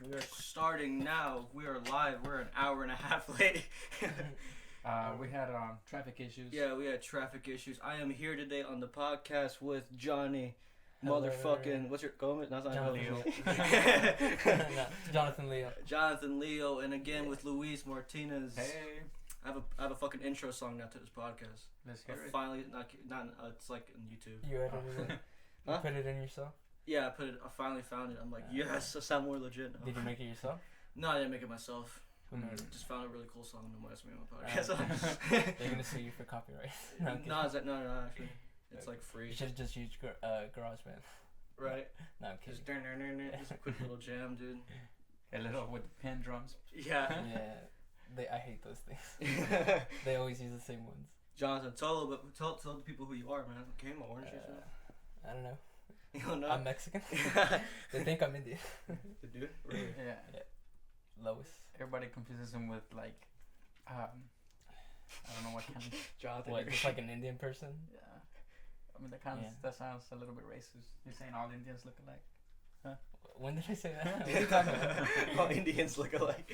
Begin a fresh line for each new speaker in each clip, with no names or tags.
We are starting now. We are live. We're an hour and a half late.
We had traffic issues.
Yeah, we had traffic issues. I am here today on the podcast with Johnny.
Hello.
Motherfucking, what's your Gomez? Not
Jonathan
Leal.
No, Jonathan Leal.
Jonathan Leal, and again with Luis Martinez.
Hey,
I have a fucking intro song now to this podcast.
let's hear it.
Finally, not it's like on YouTube.
You edited it. You
Huh?
put it in yourself?
Yeah, I finally found it. I'm like, yes, I sound more legit now.
Did you make it yourself?
No, I didn't make it myself.
Who made it?
Just found a really cool song and wanted to make it on my podcast.
They're gonna sue you for copyright.
No, actually, it's like free.
You should have just used GarageBand.
Right?
No, I'm kidding.
Just a quick little jam, dude.
A little with the pen drums.
Yeah.
Yeah, I hate those things. They always use the same ones.
Jonathan, tell the people who you are, man. Okay, my orange juice, man.
I don't know.
You don't know?
I'm Mexican. They think I'm Indian.
The dude? Really?
Yeah.
Lois.
Everybody confuses him with like, I don't know what kind of.
Jonathan.
What, just like an Indian person?
Yeah. I mean that sounds a little bit racist. You're saying all Indians look alike.
When did I say that? What are you talking about?
All Indians look alike.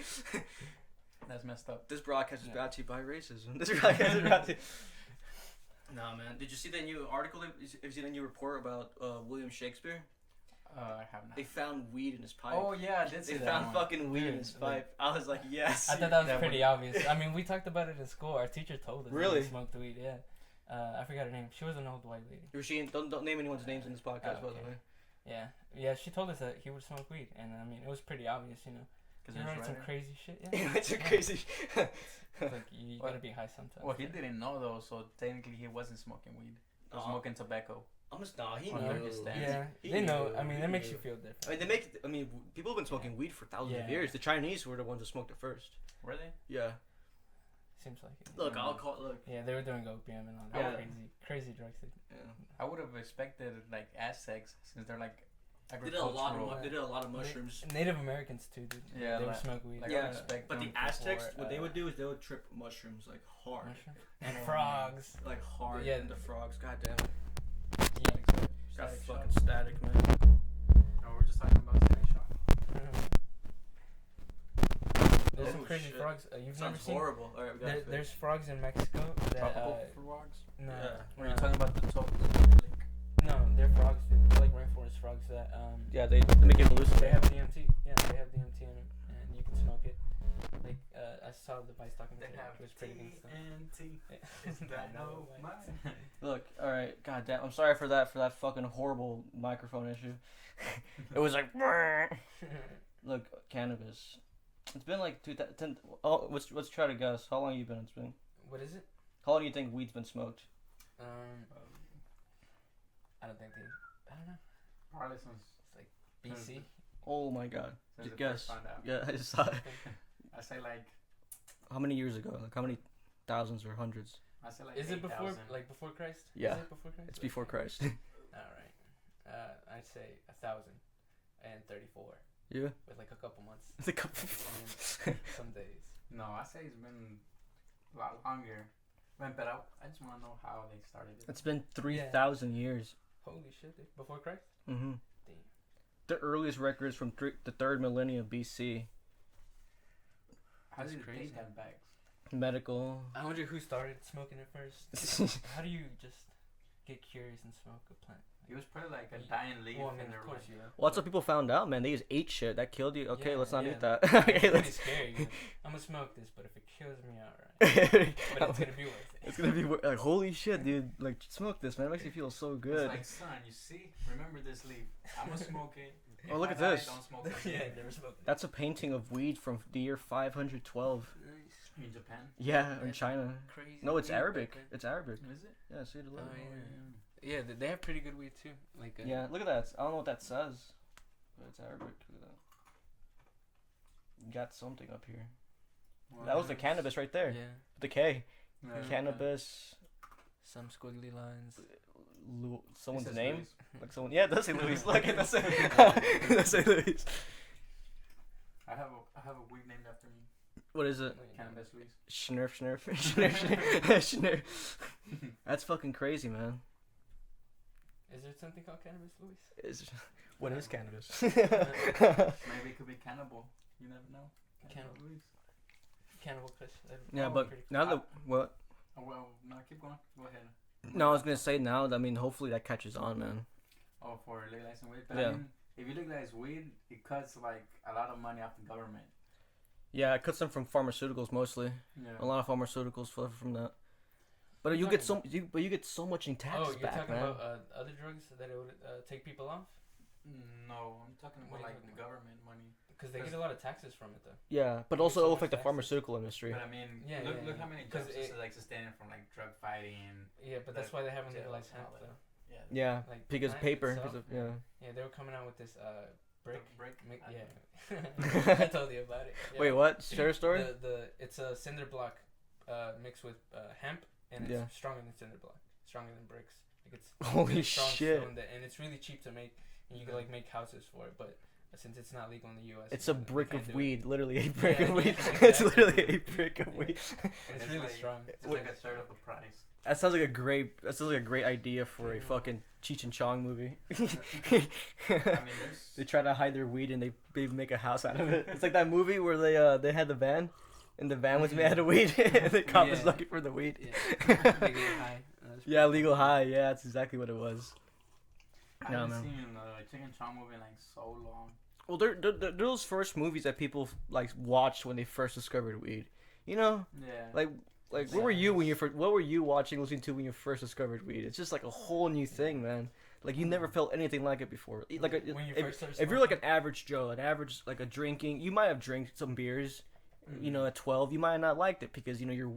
That's messed up.
This broadcast is brought to you by racism. This broadcast is brought to you. Nah, man. Did you see that new article? Have you seen that new report about William Shakespeare?
I have not.
They found weed in his pipe.
Oh yeah, I did see
They
that
found
one.
fucking weed in
Dude,
his pipe. I was like, yes.
I thought that was
That
pretty
one.
obvious. I mean, we talked about it in school. Our teacher told us.
Really?
That we smoked weed, yeah. I forgot her name. She was an old white lady.
Don't name anyone's names in this podcast, by the
okay.
way.
Yeah, she told us that he would smoke weed, and I mean, it was pretty obvious, you know.
Because
You write some crazy shit, yeah.
It's a crazy.
It's like you gotta be high sometimes.
Well, he didn't know though, so technically he wasn't smoking weed. He was smoking tobacco.
He
On
knew.
Pakistan.
Yeah,
He
they know.
knew.
I mean,
He
that makes
knew.
you feel different.
I mean, people have been smoking weed for thousands of
Yeah.
years. The Chinese were the ones that smoked it first.
Were they?
Yeah.
Seems like it.
Look, I'll call. Look.
Yeah, they were doing opium and all that
Yeah.
crazy drugs.
Yeah.
I would have expected like Aztecs since they're like
They did a lot
agricultural.
of. They did a lot of mushrooms.
Native Americans too, dude.
Yeah,
they would
like-
smoke weed.
like, I
Yeah,
would expect
but the
them
Aztecs,
before,
what they would do is they would trip mushrooms like hard,
Mushroom? And frogs.
like hard.
Yeah.
into frogs. God damn it.
Yeah.
Got
Static
fucking
Shock.
static, man.
No, we're just talking about Static Shock.
There's some
Oh,
crazy
shit.
frogs. You've never
Sounds
seen.
horrible. All right, we got it.
There's frogs in Mexico that.
Tropical frogs.
No,
Yeah.
When you're talking about the top lake.
no, they're frogs, dude. They're like rainforest frogs that
Yeah, they make it
They
hallucinate.
have DMT. Yeah, they have DMT in them, and you can smoke it. Like I saw the Vice documentary. It was pretty good stuff.
TNT.
Yeah.
Isn't that no mine?
Look, all right, god damn. I'm sorry for that fucking horrible microphone issue. It was like, look, cannabis. It's been like 2010. Oh, let's try to guess. How long you been? It's been.
What is it?
How long do you think weed's been smoked?
I don't think they. I don't know.
Probably since
BC.
Oh my god.
since
Just
the first
guess.
found out.
Yeah, I just saw it.
I say like
How many years ago? Like how many thousands or hundreds?
I say like
Is it before
8,000.
like before Christ?
Yeah.
Is it before Christ?
It's before Christ.
All right. I'd say 1,034
Yeah.
with like a couple months.
It's a couple.
And some days.
No, I say it's been a lot longer. But I just want to know how they started it.
It's been 3,000 years.
Holy shit, dude. Before Christ?
Mm-hmm.
Damn.
The earliest records from the 3rd millennium BC.
How
That's
did
crazy.
they have bags?
Medical.
I wonder who started smoking it first. How do you just get curious and smoke a plant?
It was probably like a dying leaf.
Well, I mean,
and they
of
were
course,
like,
yeah.
Well, that's what people found out, man. They just ate shit. That killed you. Okay,
Yeah,
let's not
yeah.
eat that.
It's
Okay,
pretty
let's.
scary. You're like, I'm gonna smoke this, but if it kills me, alright. But it's gonna be worth it.
It's gonna be like holy shit, dude. Like smoke this, man. It makes you feel so good.
It's like, son, you see? Remember this leaf. I'm going to smoke it.
Oh,
If
look
I
at
die,
this.
Don't smoke it.
Yeah, never smoked it.
That's a painting of weed from the year 512.
Nice.
In Japan?
Yeah, in China.
Crazy.
No, it's
weed
Arabic.
back
It's Arabic.
Is it?
Yeah, see the logo.
Oh, yeah, they have pretty good weed too. Like
Yeah, look at that. I don't know what that says, but it's Arabic. Look at that. You got something up here. That was the cannabis right there.
Yeah.
The K.
Yeah.
Cannabis.
Some squiggly lines.
Someone's
It says
name.
Louis.
Like someone. Yeah, it does say Luis. Look, it does say. It does say Luis.
I have a weed named after me.
What is it?
Cannabis Luis.
Schnurf, schnurf, schnurf, schnurf. That's fucking crazy, man.
Is there something called cannabis, Luis?
What is cannabis?
Maybe it could be cannibal. You never know.
Cannibal Kush.
Yeah, but now that what?
Oh, well, no, keep going. Go ahead.
No, I was gonna say now. I mean, hopefully that catches on, man.
Oh, for legalizing weed. But
Yeah.
I mean, if you legalize weed, it cuts like a lot of money off the government.
Yeah, it cuts them from pharmaceuticals mostly.
Yeah.
A lot of pharmaceuticals flow from that. But you get so much in taxes
you're
back,
talking
man.
about other drugs that it would take people off?
No, I'm talking
What
about
are you
like
talking
the
about?
government money.
Because they get a lot of taxes from it, though.
Yeah, but
They
also
get so
it'll
much
affect the
taxes.
pharmaceutical industry.
But I mean, look how many jobs this is like sustaining from like drug fighting.
Yeah, but that's why they haven't
jails
legalized
and
hemp,
all that.
though.
Yeah.
Yeah,
Like
because
plant
paper.
itself,
Because of, yeah.
Yeah, they were coming out with this brick.
Brick.
Yeah, I told you about it. Yeah.
Wait, what? Share a story.
It's a cinder block mixed with hemp, and it's
Yeah.
stronger than cinder block, stronger than bricks. Like it's
Holy
really strong
shit.
stone and it's really cheap to make, and you can like make houses for it. But since it's not legal in the U.S.,
It's a
they
brick
can't
of
do it.
weed, literally a brick
Yeah,
of weed.
exactly.
It's literally a brick of
Yeah.
weed.
And it's really
like,
strong.
It's like a third of the price.
That sounds like a great idea for a fucking Cheech and Chong movie.
I mean, there's.
They try to hide their weed and they make a house out of it. It's like that movie where they had the van, and the van was made out of weed, and the cop was
Yeah.
looking for the weed.
Yeah, they get high.
Yeah, legal high. Yeah, that's exactly what it was.
I
No,
haven't
man.
seen a Chicken Chong movie in like so long.
Well, they're those first movies that people like watched when they first discovered weed. You know,
Yeah.
like what were you when you first? What were you watching, listening to when you first discovered weed? It's just like a whole new thing, man. Like you never felt anything like it before. Like
When you
if,
first started
if you're like an
smoking?
average Joe, an average like a drinking, you might have drank some beers. You know, at 12, you might have not liked it because you're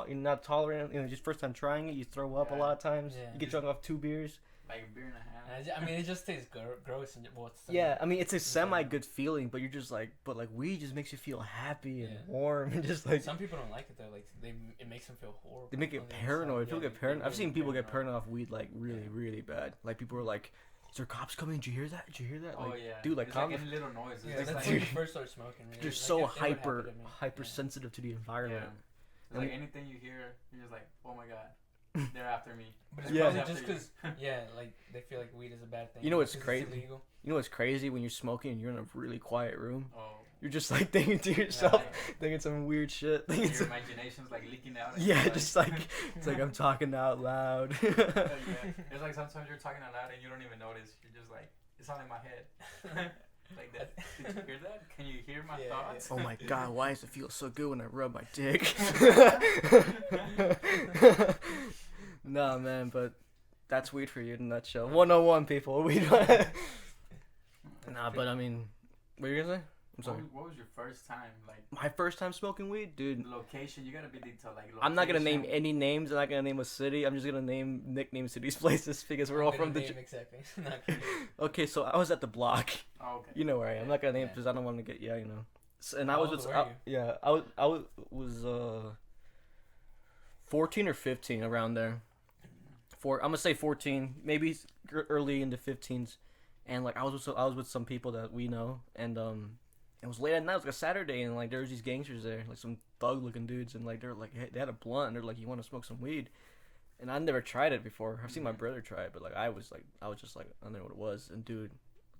not tolerant. Just first time trying it, you throw up a lot of times.
Yeah.
You get drunk off 2 beers.
Like a beer and a half.
I mean, it just tastes gross and
Yeah, I mean it's a semi good feeling, but you're just like, weed just makes you feel happy and warm and just like.
Some people don't like it though. Like it makes them feel horrible.
They make it
on the
paranoid.
inside.
People
Yeah,
get paranoid.
they
I've seen
get
people get paranoid off weed like really bad. Like people are like, "Is there cops coming? Did you hear that? Did you hear that?"
Oh
like,
yeah.
dude, like
it's
calm.
like any little noise.
Yeah,
It's
that's
like,
when you first start smoking. Really.
They're
Like,
so
it would happen to me.
hyper sensitive to the
yeah.
environment.
It's like anything you hear, you're just like, oh my god, they're after me.
But it's
Yeah.
probably
After
just
you.
because, like they feel like weed is a bad thing.
You know what's
'cause
crazy?
It's illegal.
You know what's crazy when you're smoking and you're in a really quiet room?
Oh.
You're just like thinking to yourself, thinking some weird shit.
Your
Thinking some,
imagination's like leaking out.
yeah, just like it's like I'm talking out loud.
Yeah. It's like sometimes you're talking out loud and you don't even notice. You're just like, it's all in my head. Like that. Did you hear that? Can you hear my thoughts?
Oh my god, why does it feel so good when I rub my dick? Nah, man, but that's weed for you in a nutshell. 101 people. Weed. Nah, but I mean, what are you gonna say? I'm sorry.
What was your first time? Like
My first time smoking weed, dude.
the location. You gotta be detailed. Like
I'm not gonna name
location.
any names. I'm not gonna name a city. I'm just gonna name nicknames to these places because we're all
I'm
from
gonna
the.
name exactly. Not kidding.
Okay, so I was at the block.
Oh, okay.
You know where I am. I'm not gonna name
Yeah.
because I don't want to get you know. And I
How
was
old
with
were you?
yeah, I was 14 or 15 around there. I'm gonna say 14, maybe early into 15s, and like I was with some people that we know, and it was late at night. It was like a Saturday, and like there was these gangsters there, like some thug looking dudes, and like they're like they had a blunt, and they're like, "You want to smoke some weed?" And I never tried it before. I've seen my brother try it, but like I was just like I don't know what it was, and dude,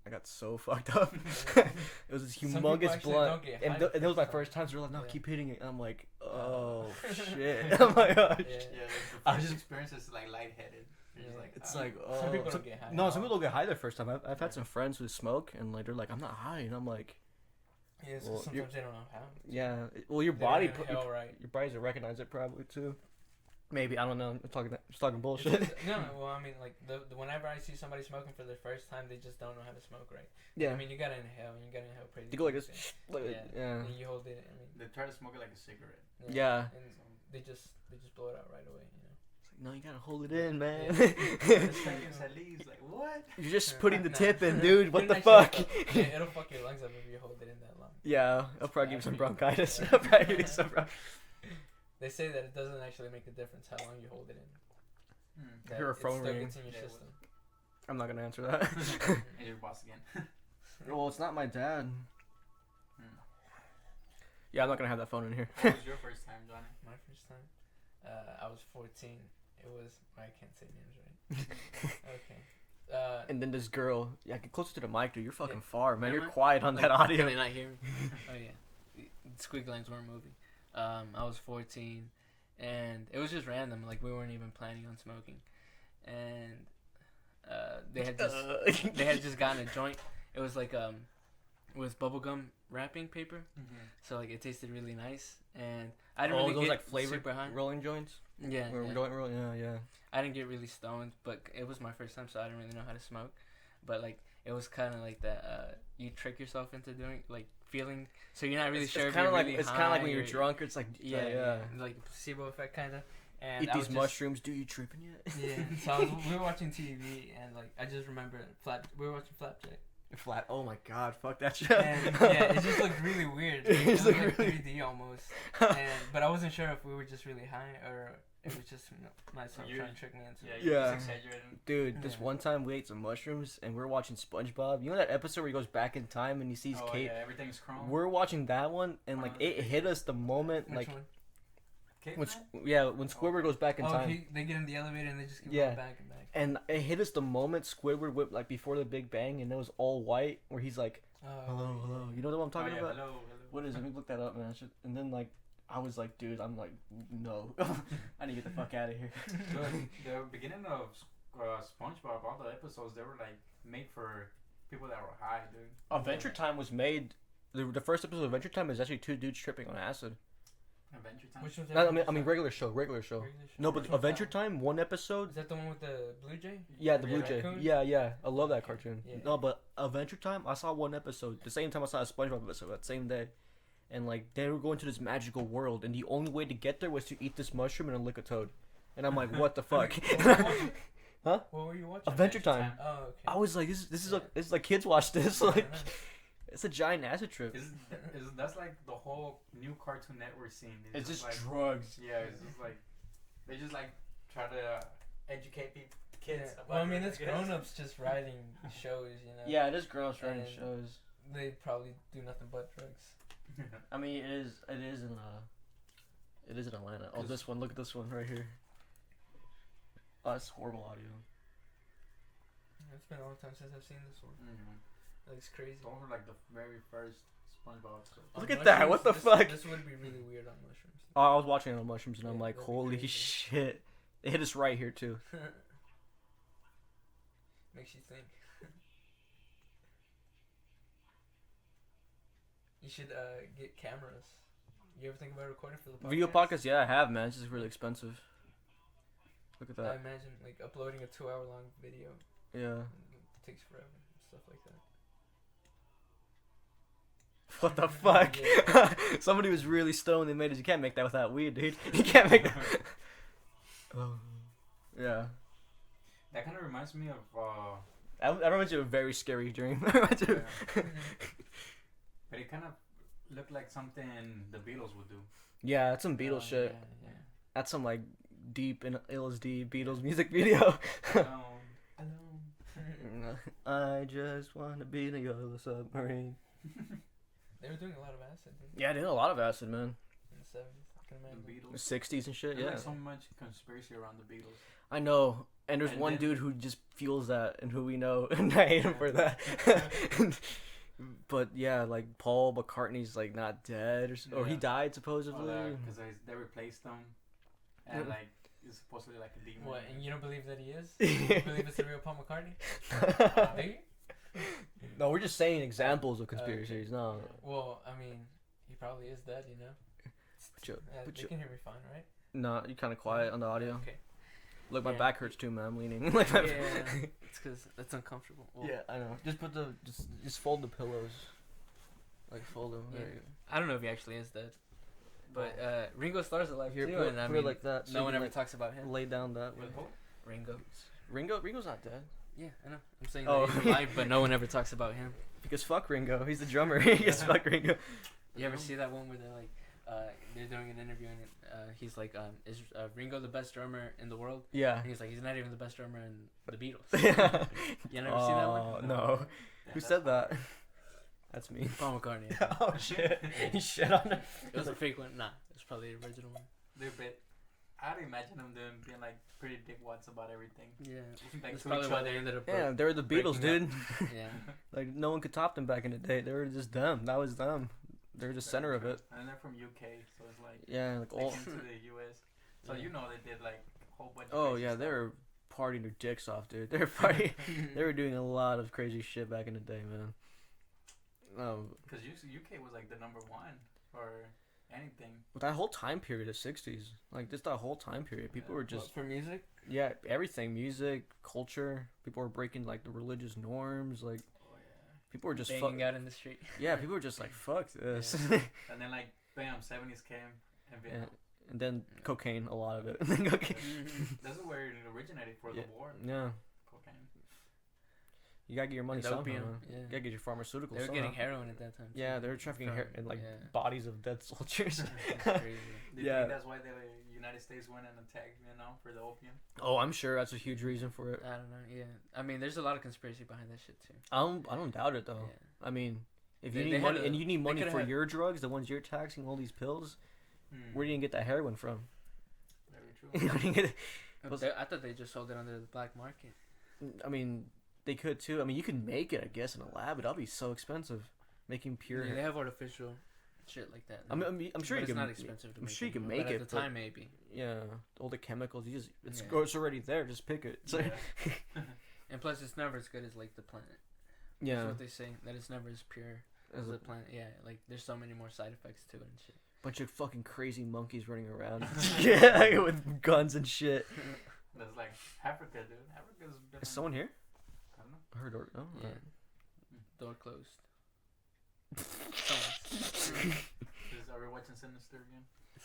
I got so fucked up. It was this
Some
humongous
people actually
blunt,
don't get
and,
high the
and it was my
first
first time. So they're like, "No,
Yeah.
keep hitting it." And I'm like, "Oh shit!" Oh my gosh.
Yeah.
Yeah,
I
the
was
first
just-
experience is like lightheaded. You're just
Yeah.
like,
It's
ah.
like
Some people
some-
don't get high.
no,
at
some
all.
people don't get high their first time. I've had
Yeah.
some friends who smoke, and like they're like, "I'm not high," and I'm like,
Yeah, it's 'cause
Well,
sometimes they don't know how.
"Yeah, well, your
They don't
body,
even hell right.
your body doesn't recognize it probably too. Maybe I don't know. I'm just talking bullshit.
No, well, I mean, like the whenever I see somebody smoking for their first time, they just don't know how to smoke right.
Yeah,
I mean, you gotta inhale, and you gotta inhale pretty.
you go like
deep,
this.
and-
Like, yeah.
And you hold it. I mean,
They try to smoke it like a cigarette.
Yeah.
And they just blow it out right away. You know.
It's like, no, you gotta hold it in, man.
The seconds at least, like what?
You're just
Yeah.
putting the
Nah.
tip in, dude. What
It'll
the
actually
fuck?
Yeah, it'll fuck your lungs up if you hold it in that long.
Yeah, I'll probably give you some
bad for you.
bronchitis.
Yeah.
I'll probably give you some
They say that it doesn't actually make a difference how long you hold it in. That
Hear a
it
phone
still
ringing.
gets in your
Yeah,
system.
I'm not gonna answer that.
And your boss again.
Well, it's not my dad.
Hmm.
Yeah, I'm not gonna have that phone in here.
What was your first time, Johnny?
My first time, I was 14. It was I can't say names right. Okay.
And then this girl, yeah, get closer to the mic, dude. You're fucking far, man.
Am
You're
I?
quiet on
Like,
that audio.
Can they not hear me? Oh yeah, squiggly lines weren't moving. I was 14, and it was just random. Like we weren't even planning on smoking, and they had just gotten a joint. It was like with bubblegum wrapping paper, so like it tasted really nice, and I didn't really
those
get
like flavored
super high.
rolling joints.
Yeah,
Yeah.
I didn't get really stoned, but it was my first time, so I didn't really know how to smoke. But like it was kind of like that. You trick yourself into doing like feeling, so you're not really sure.
It's kind of like
really
it's kind of like when you're drunk. It's like
yeah, like placebo effect kind of. And
eat these mushrooms. Do you tripping yet?
Yeah. So we were watching TV, and like I just remember we were watching Flapjack.
Flat. Oh my god, fuck that shit.
And yeah, it just looked really weird. It was like 3D almost. But I wasn't sure if we were just really high or it was just myself trying to trick me into.
Yeah. Just exaggerating.
Dude, this one time we ate some mushrooms and we were watching SpongeBob. You know that episode where he goes back in time and he sees Kate?
Yeah, everything's chrome.
We're watching that one and like it hit us the moment
Which
like
one?
when Squidward goes back in time.
They get in the elevator and they just keep going back and back.
And it hit us the moment Squidward whipped like before the Big Bang and it was all white where he's like, hello. You know what I'm talking about?
Hello.
What is it? Let me look that up, man. And then like I was like, dude, I'm like, no, I need to get the fuck out of here.
The beginning of SpongeBob, all the episodes, they were like made for people that were high, dude.
Adventure Time was made. The first episode of Adventure Time is actually two dudes tripping on acid.
Adventure Time.
Which one's
I mean regular show. No, but Adventure Time, one episode.
Is that the one with the Blue Jay?
Yeah, the Blue Jay.
Raccoon?
Yeah. I love that cartoon.
Yeah.
No, but Adventure Time, I saw one episode. The same time I saw a SpongeBob episode that same day. And like they were going to this magical world, and the only way to get there was to eat this mushroom and then lick a toad. And I'm like, what the fuck? Huh?
What were you watching?
Adventure Time.
Oh, okay.
I was like, this is like kids watch this. Like, it's a giant acid trip.
That's like the whole new Cartoon Network scene.
It's just
like,
drugs.
Yeah, it's just like they just like try to educate kids.
Yeah. Well, I mean, it's grown-ups just writing shows, you know.
Yeah, it is grown-ups writing shows.
They probably do nothing but drugs.
I mean, it is in Atlanta. Oh, this one. Look at this one right here. Oh, it's horrible audio.
It's been a long time since I've seen this one. That looks crazy.
Those were like the very first SpongeBob episode.
Look at that! What the fuck?
This would be really weird on mushrooms.
Oh, I was watching it on mushrooms and I'm like,
that'd be
holy
crazy.
shit! It hit us right here too.
Makes you think. You should get cameras. You ever think about recording for the podcast?
Video podcast? Yeah, I have, man. It's just really expensive. Look at
I
that.
imagine like uploading a 2-hour-long video.
Yeah.
It takes forever. Stuff like that.
What the fuck? Somebody was really stoned and made it. You can't make that without weed, dude. You can't make that. Oh. Yeah.
That kind of reminds me of.
That reminds you of a very scary dream.
But it kind of looked like something the Beatles would do.
Yeah, that's some Beatles shit.
Yeah.
That's some like deep and LSD Beatles music video.
Alone.
I just want to be in a yellow submarine.
They were doing a lot of acid.
Yeah, they did a lot of acid, man.
In the 70s, I can imagine.
The
The
Beatles.
60s and shit,
There's
yeah.
like so much conspiracy around the Beatles.
I know. And there's
And
one
then-
dude who just feels that and who we know, and I hate him for that. But yeah, like Paul McCartney's like not dead or he
Yeah.
died supposedly.
Because they replaced them. And like, it's supposedly like a demon.
What, and you don't believe that he is? You believe it's the real Paul McCartney? Do you?
No, we're just saying examples of conspiracies. No.
Well, I mean, he probably is dead, you know? They can hear me fine, right?
No, you're kind of quiet on the audio.
Okay.
Look, my
Yeah.
back hurts too, man. I'm leaning. Like
Yeah, it's because it's uncomfortable. Well,
yeah, I know. Just put just fold the pillows. Like fold them.
Yeah.
There you go.
I don't know if he actually is dead. But Ringo Starr's alive
Here,
too,
put,
and I
put
mean,
it like that. so
no
you
one
can,
ever
like,
talks about him.
lay down that way.
With who?
Ringo's
Ringo's not dead.
Yeah, I know. I'm saying
Oh.
that he's alive, but no one ever talks about him.
Because fuck Ringo. He's the drummer. Because fuck Ringo.
You ever see that one where they're like, they're doing an interview and he's like, is Ringo the best drummer in the world?
Yeah.
And he's like, he's not even the best drummer in the Beatles.
Yeah.
You never see that one?
No.
Yeah,
Who
that's
said that? That's me.
Paul McCartney.
Oh shit. He shit on it.
It was a fake one. Nah, it was probably the original one.
They're bit. I'd imagine them being like pretty dickwads about everything.
Yeah.
Like
That's
to
probably
each
why
other.
they ended up.
Yeah, they were the Beatles,
breaking
dude.
Yeah.
Like no one could top them back in the day. They were just them. That was them. They were the center of it.
And they're from UK, so it's like
Yeah, like
they
all.
came to the US. So
Yeah.
you know they did like a whole bunch. Of
Oh
crazy
yeah,
stuff.
they were partying their dicks off, dude. They were partying. They were doing a lot of crazy shit back in the day, man.
Because UK was like the number one for anything.
With that whole time period, the '60s, like just that whole time period, people were just
for music.
yeah, everything, music, culture. People were breaking like the religious norms. Like
Oh yeah.
people were just
Banging out in the street.
Yeah, people were just like fuck this.
And then like bam, 70s came and Vietnam.
And then cocaine, a lot of it. And then cocaine.
This is where it originated for the war.
Yeah.
Cocaine.
You gotta get your money
And
somehow.
opium,
Man.
yeah.
You gotta get your pharmaceuticals.
They were
somehow.
getting heroin at that time. Too.
Yeah, they were trafficking in like
Yeah.
bodies of dead soldiers.
That's crazy.
Do you
Yeah.
think that's why the United States went and attacked Vietnam for the opium?
Oh, I'm sure that's a huge reason for it.
I don't know. Yeah. I mean, there's a lot of conspiracy behind that shit too.
I don't doubt it though.
Yeah.
I mean, if
They-
you
they
need
had
money
a-
and you need
they
money
could've
for
had-
your drugs, the ones you're taxing, all these pills, where do you get that heroin from?
Very true.
Where do you get it?
I thought they just sold it under the black market.
I mean, they could too. I mean, you can make it, I guess, in a lab, but that'll be so expensive. Making pure.
Yeah, they have artificial shit like that.
I'm sure
But
you
it's
can.
not expensive to
I'm
make
sure you can
anymore,
make
but
it.
at the time maybe.
Yeah, all the chemicals. You just it's
Yeah.
it's already there. Just pick it. So,
Yeah.
And plus, it's never as good as like the plant. That's
yeah,
what they say. That it's never as pure as the plant. Yeah, like there's so many more side effects to it and shit.
bunch of fucking crazy monkeys running around. Yeah, with guns and shit.
That's like Africa, dude. Africa's been.
Is someone here?
I don't know.
I heard. No.
Yeah. Door closed. Someone.
Are we watching Sinister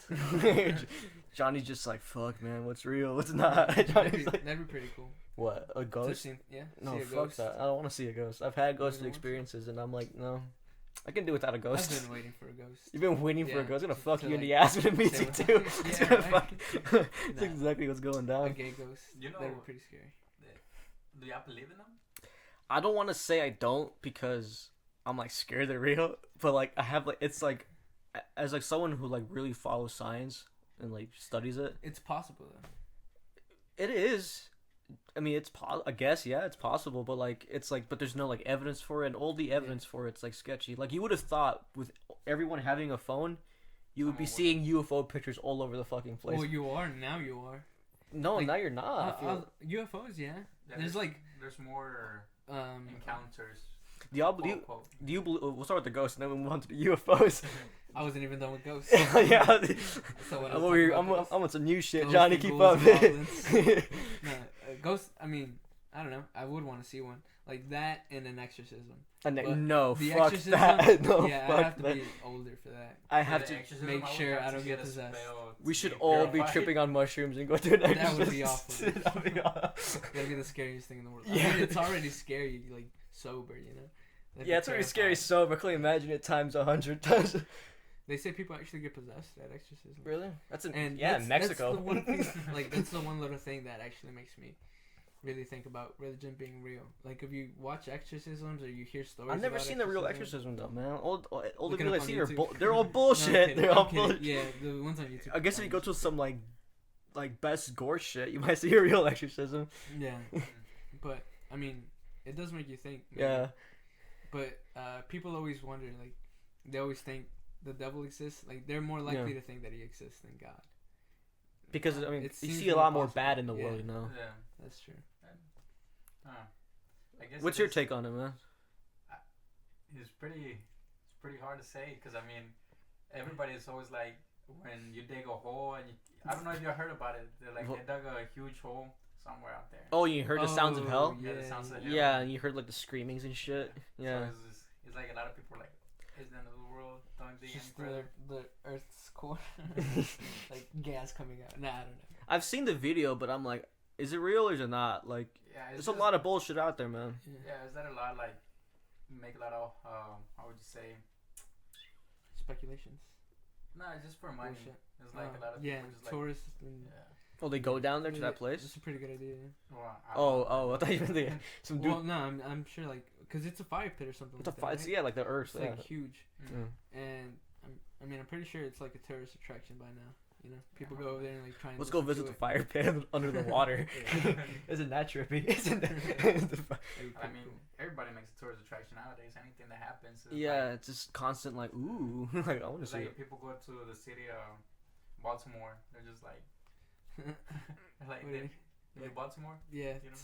again?
Johnny's just like, fuck, man. What's real? What's not?
That'd
Johnny's
be,
like,
that'd be pretty cool.
what? A
To
ghost?
see, yeah.
No,
see a
fuck
ghost.
that. I don't want to see a ghost. I've had ghosted
don't want to?
experiences, and I'm like, no, I can do without a ghost.
I've been waiting for a ghost.
You've been waiting for a
Yeah,
ghost. It's gonna
to-
fuck
to,
you in
like,
the ass when it meets
say
you
what-
too.
Yeah,
It's gonna
right.
fuck. That's
Nah.
exactly what's going
A
down.
gay ghost.
You know-
They were pretty scary.
Do y'all believe in them?
I don't want to say I don't because I'm like scared they're real, but like I have like it's like as like someone who like really follows science and like studies it.
It's possible though.
It is. I mean, I guess yeah, it's possible, but like it's like but there's no like evidence for it, and all the evidence for it's like sketchy. Like you would have thought with everyone having a phone, you would be seeing UFO pictures all over the fucking place.
Well, you are now. You are.
No,
like,
now you're not. I feel-
UFOs, yeah.
Yeah,
There's like
there's more encounters.
do y'all
quote,
believe?
quote.
Do you believe? We'll start with the ghosts, and then we'll move on to the UFOs.
I wasn't even done with ghosts.
Yeah.
So when I
I'm
was
over here.
talking
I'm,
about
I'm on some new shit.
ghosts
Johnny,
and
keep
ghouls
up.
and goblins. No, ghosts. I mean, I don't know. I would want to see one like that and an exorcism. But
no,
The
fuck
exorcism.
that. No,
Yeah,
fuck
I have to
that.
be older for that.
I
For
have
the
to.
exorcism,
make
I would
sure
have
I
to
don't get
a
possessed.
spell
We
to
should
be
all be
purified.
tripping on mushrooms and go to an
That
exorcism.
would be awful.
That would be awful.
That'd be the scariest thing in the world.
Yeah.
I mean, it's already scary, like sober, you know. That'd be
Yeah, it's already scary
terrifying.
sober. Can you imagine it times 100 times?
They say people actually get possessed at exorcism.
Really? That's in
And
yeah,
that's,
Mexico.
That's the one thing, like that's the one little thing that actually makes me really think about religion being real. Like if you watch exorcisms or you hear stories.
I've never
about
seen the real
exorcism.
exorcism though, man. All the
Look it
people
up
I
on
see are
YouTube.
they're all
No, I'm
bullshit.
kidding,
They're
I'm
all
kidding.
bullshit.
Yeah, the ones on YouTube.
I guess if
are
you go
funny.
to some like best gore shit, you might see a real exorcism.
Yeah, but I mean, it does make you think. maybe.
Yeah.
But people always wonder, like, they always think the devil exists. Like, they're more likely to think that he exists than God.
Because I mean,
It
you
seems
see a
more
lot more
possible.
bad in the
Yeah.
world, you know.
Yeah.
That's true.
I guess
What's
it
your
is-
take on it, man?
It's pretty hard to say because I mean, everybody is always like when you dig a hole and I don't know if you heard about it. They're like they dug a huge hole somewhere out there.
Oh, you heard the sounds of hell?
Yeah, the sounds of hell.
Yeah, and you heard like the screamings and shit. Yeah.
So it's like a lot of people are like, it's the end of the world. Don't dig any
Just
further.
the Earth's core, like gas coming out. Nah, I don't know.
I've seen the video, but I'm like, is it real or is it not? Like,
Yeah,
there's a lot of bullshit out there, man.
Yeah, is that a lot like make a lot of how would you say?
Speculations.
No, it's just for money.
Bullshit.
It's like a lot of
yeah,
people just like
tourists. And
yeah.
Oh, they go down there to
Yeah,
that place?
That's a pretty good idea. Yeah.
Well,
Oh, I thought you meant the, some dude.
Well, no, I'm sure like because it's a fire pit or something.
It's a
like
fight.
that, right?
Yeah, like the Earth.
It's
Yeah.
like huge,
Mm.
Yeah.
and I'm pretty sure it's like a tourist attraction by now. you know, people go over there and like try and
Let's go
listen
visit
to
the fire pit under the water. Isn't that trippy? Isn't that?
I mean, everybody makes a tourist attraction nowadays. Anything that happens. Is
Yeah,
like,
it's just constant like ooh, like I want to
it's
see
like
it.
people go to the city of Baltimore. They're just like, like in Baltimore.
Yeah,
You know?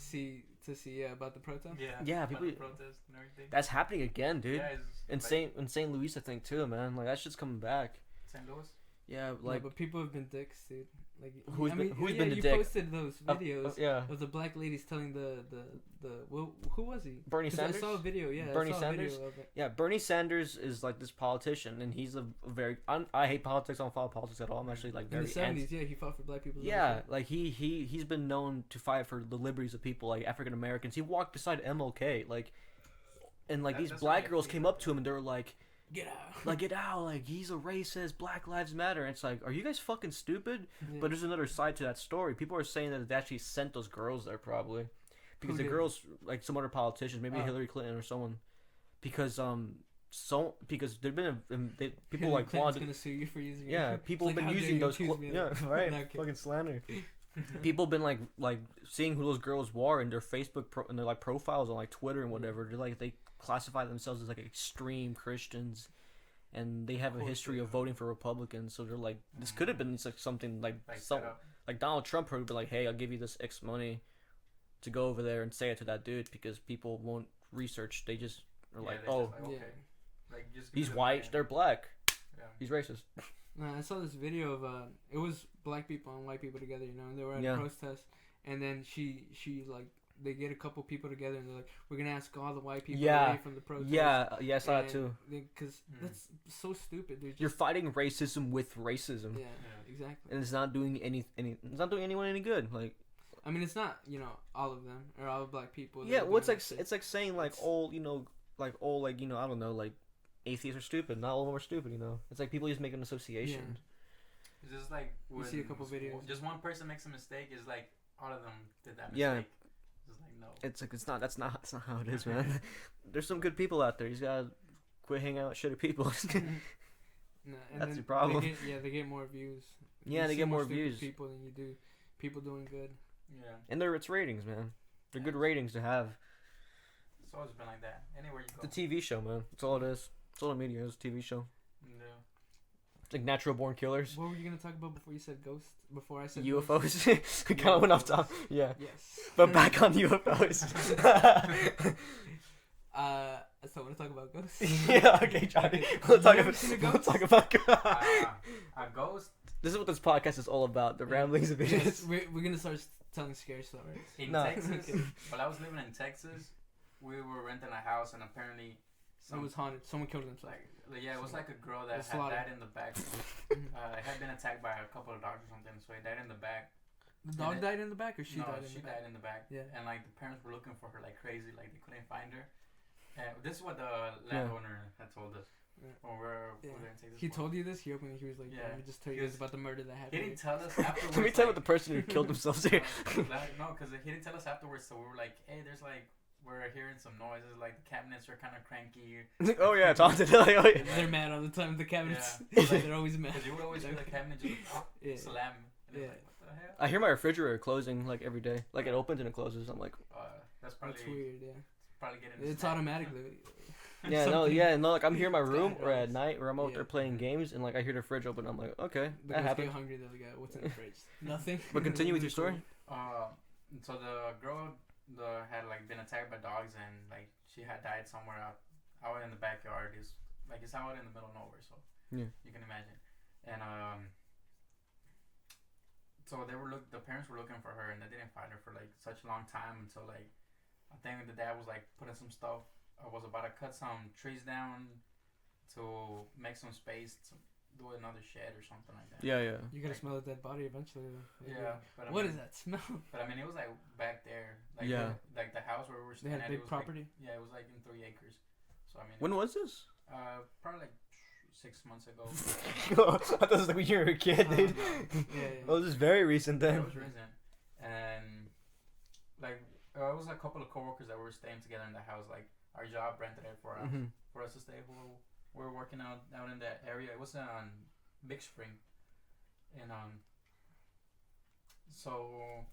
to see about the protest.
Yeah,
people.
about the protest and everything.
That's happening again, dude.
Yeah, it's
In St. Louis, I think too, man. Like that shit's coming back.
St. Louis.
Yeah,
Like,
like
but people have been dicks, dude. Like,
Who's
I
been-
mean,
who's
yeah,
been the
you
dick?
posted those videos
yeah,
of the black ladies telling the well, who was he?
Bernie
'Cause
Sanders.
I saw a video. Yeah,
Bernie
I saw
Sanders?
A video of it.
Yeah, Bernie Sanders is like this politician, and he's a very. I hate politics. I don't follow politics at all. I'm actually like
In
very.
the '70s, yeah, he fought for black people's
Yeah,
rights.
like he's been known to fight for the liberties of people, like African Americans. He walked beside MLK, like, and like these
That's
black
what I
girls
feel
came
like
up to him and they were like,
Get out.
like get out, like he's a racist. Black Lives Matter. And it's like, are you guys fucking stupid?
Yeah.
But there's another side to that story. People are saying that they actually sent those girls there probably, because
Who
the
did?
girls, like some other politicians, maybe
Oh.
Hillary Clinton or someone, because because there've been people
Hillary
like
Clinton's
wanted.
gonna sue you for using.
Yeah,
it.
people have
It's
been
like, how dare
using
you
those.
accuse me of
Yeah,
it?
right.
No, okay.
Fucking slander. People been like seeing who those girls were in their Facebook and their like profiles on like Twitter and whatever. They're like they classify themselves as like extreme Christians, and they have a
Cool
history
shit.
of voting for Republicans. So they're like, this could have been like something like
Like
some
set up.
like Donald Trump would be like, hey, I'll give you this X money to go over there and say it to that dude, because people won't research. They just are
Yeah,
like,
they're
oh,
just like,
Yeah.
okay. Like, just
he's
give them
white,
the-
they're black,
Yeah.
he's racist.
No, I saw this video of it was black people and white people together, you know, and they were at
Yeah.
a protest, and then she like they get a couple people together and they're like, we're gonna ask all the white people
Yeah.
away from the protest.
Yeah, I saw that too.
Because that's so stupid. They're just,
You're fighting racism with racism.
yeah,
Yeah.
exactly.
And it's not doing it's not doing anyone any good. Like,
I mean, it's not, you know, all of them or all black people. that
yeah,
are
well, it's
doing
like
that shit.
it's like saying like all I don't know, like atheists are stupid. Not all of them are stupid. You know, it's like people just make an association.
It's just like
You
when
see a couple videos.
just one person makes a mistake. It's like all of them did that mistake.
Yeah.
It's like no.
It's like that's not how it is, man. There's some good people out there. You just gotta quit hanging out with shitty people.
No, and
That's
then
your problem.
They get more views.
Yeah,
You
they
see
get more
stupid
views.
people than you do people doing good.
Yeah.
And it's ratings, man. They're good ratings to have.
It's always been like that. Anywhere you go.
It's a TV show, man. That's all it is. That's all the media is. A TV show.
Yeah.
It's like natural born killers.
What were you gonna talk about before you said ghost? Before I said
UFOs. We kind of went off top. Yeah.
Yes.
But back on UFOs.
So I want to talk about ghosts.
Yeah, okay, Johnny. We'll talk
You ever
about.
seen a
We'll
ghost?
talk about.
A ghost
This is what this podcast is all about. The ramblings of
Yes,
idiots.
we're gonna start telling scary stories.
in
No.
Texas. While I was living in Texas, we were renting a house, and apparently,
It was haunted. Someone killed themselves.
like yeah, it was like a girl that
The
had
slaughter.
died in the back.
Mhm.
Had been attacked by a couple of dogs or something, so he died in the back.
The dog
it-
died in the back, or she
no,
died in
she
the back.
died in the back.
Yeah.
And like the parents were looking for her like crazy, like they couldn't find her. And this is what the landowner had told us.
Yeah.
Or we're
Yeah.
gonna take this.
He
for.
told you this. He opened. He was like,
Yeah.
"Let me just tell you
He
guys
was-
about the murder that
He
happened."
didn't tell us afterwards.
Let me tell you
like,
about the person who killed themselves here.
No, because he didn't tell us afterwards. So we were like, hey, there's like we're hearing some noises. Like the cabinets are kind of cranky.
Oh yeah, it's haunted. Like, oh, yeah.
They're mad all the time. The cabinets.
Yeah.
Like, they're always mad.
Because you would always hear the cabinet just
Yeah.
slam. And
Yeah.
it's like, what the hell?
I hear my refrigerator closing like every day. Like it opens and it closes. I'm like,
That's probably
That's weird. Yeah.
probably getting.
It's
snapped.
automatically.
yeah, no,
Something-
yeah, no. Like I'm here in my
It's
room
kinda
or at
gross.
night, or I'm out
Yeah.
there playing games, and like I hear the fridge open. I'm like, okay,
The
that
girls
happened.
get hungry. They'll go, "What's in the fridge?" Nothing.
But continue with your story.
So the girl had like been attacked by dogs, and like she had died somewhere out in the backyard. It's out in the middle of nowhere, so
Yeah.
you can imagine. And so the parents were looking for her, and they didn't find her for like such a long time until like I think the dad was like putting some stuff. Was about to cut some trees down to make some space to do another shed or something like that.
Yeah, yeah.
You gotta smell a dead body eventually. Though.
Yeah. But
What is that smell?
But I mean, it was like back there, like
Yeah.
like the house where we were
They
staying
had
at.
big
it was
property.
Like, yeah, it was like in 3 acres. So I mean,
When was this?
probably like 6 months ago.
I thought it was like when you were a kid,
No,
dude.
no.
Yeah.
Oh, this is very recent
Yeah,
then.
it was recent, and like it was a couple of coworkers that were staying together in the house. Like our job rented it for us
Mhm.
for us to stay. Who were working out in that area. It was on Big Spring, And so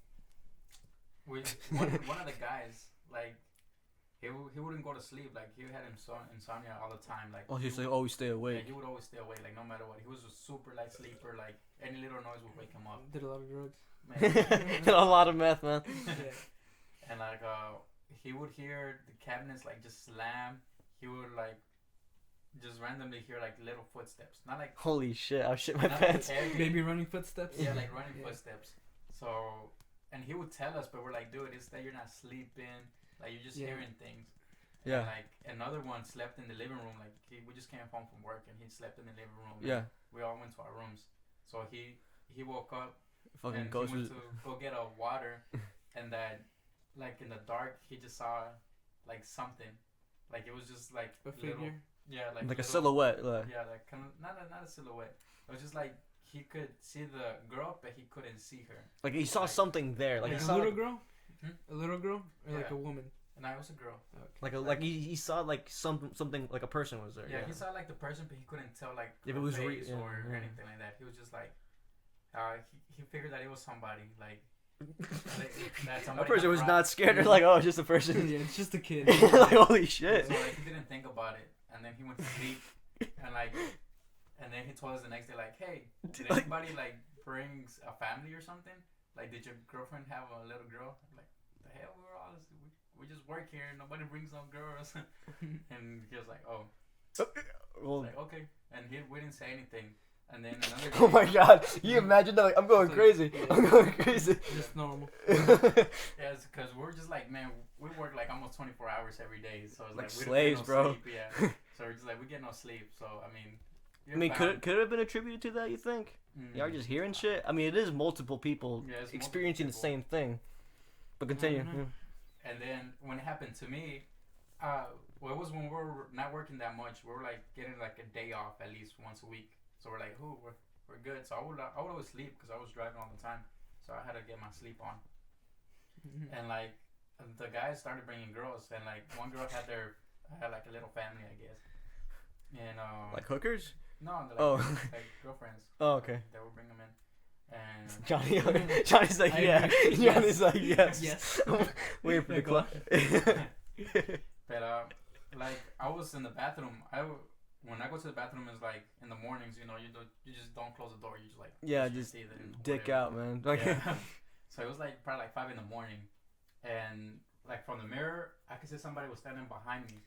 we one of the guys like he wouldn't go to sleep. Like he had insomnia all the time. Like
Oh, he used to always stay
yeah,
awake.
he would always stay awake. Like no matter what, he was a super light sleeper. Like any little noise would wake him up.
Did a lot of drugs.
A lot of meth, man.
Yeah.
And like he would hear the cabinets like just slam. He would like just randomly hear like little footsteps. Not like
Holy shit! I'll shit my
not
pants.
like heavy.
Baby running footsteps.
Yeah, like running
Yeah.
footsteps. So, and he would tell us, but we're like, dude, it's that you're not sleeping. Like you're just
Yeah.
hearing things.
Yeah.
And, like another one slept in the living room. Like we just came home from work and he slept in the living room.
Yeah.
We all went to our rooms. So he woke up
Fucking
and
ghost
he
was.
went to go get a water, and that like in the dark he just saw like something. Like it was just like
A figure.
Yeah,
Like a
little-
silhouette.
Yeah, like kind of not a silhouette. It was just like he could see the girl, but he couldn't see her.
Like he saw
Like-
something there. Like
Like
he
a
saw
little
like,
girl.
Hmm?
A little girl or like
Yeah.
a woman.
And I was a girl.
like he saw like something like a person was there.
Yeah, he saw like the person, but he couldn't tell like
If
her
it was
face
yeah,
or
yeah.
anything like that. He was just like, he figured that it was somebody like that
That
somebody
person
had
was
brought-
not scared. They're like, oh, it's just a person.
Yeah, it's just a kid.
Like holy shit.
So like he didn't think about it, and then he went to sleep, and then he told us the next day like, hey, did
Like-
anybody like brings a family or something? Like, did your girlfriend have a little girl? I'm like, the hell, we just work here. Nobody brings no girls. And he was like, oh,
Well,
like okay, and we didn't say anything. And then another day,
oh my god, you imagine that? Like, I'm going
It's like-
crazy.
yeah.
I'm going crazy.
Just normal.
yeah, it's because we're just like, man, we work like almost 24 hours every day, so it's
Like
like we
slaves,
don't get
bro.
no sleep, yeah. So we're just like we get no sleep. So I mean,
I mean, could it have been attributed to that? You think? Y'all are just hearing shit. I mean, it is multiple people
Yeah, it's
experiencing
multiple
the same thing. But continue.
Mhm.
And then when it happened to me, well, it was when we were not working that much. We were like getting like a day off at least once a week. So we're like, ooh, we're good. So I would always sleep because I was driving all the time. So I had to get my sleep on. And like the guys started bringing girls, and like one girl had like a little family, I guess. And
Like hookers?
no, they're like,
Oh.
like girlfriends.
Oh, okay.
They would bring them in, and
Johnny's like,
I
yeah.
agree.
Johnny's like, yes.
Yes.
Waiting for the
Yeah, go
clock.
but like I was in the bathroom. When I go to the bathroom, it's like in the mornings. You know, you just don't close the door. You just like
Yeah,
brush your
just
teeth and
Dick
whatever.
out, man. Like,
Yeah. So it was like probably like 5 a.m, and like from the mirror, I could see somebody was standing behind me.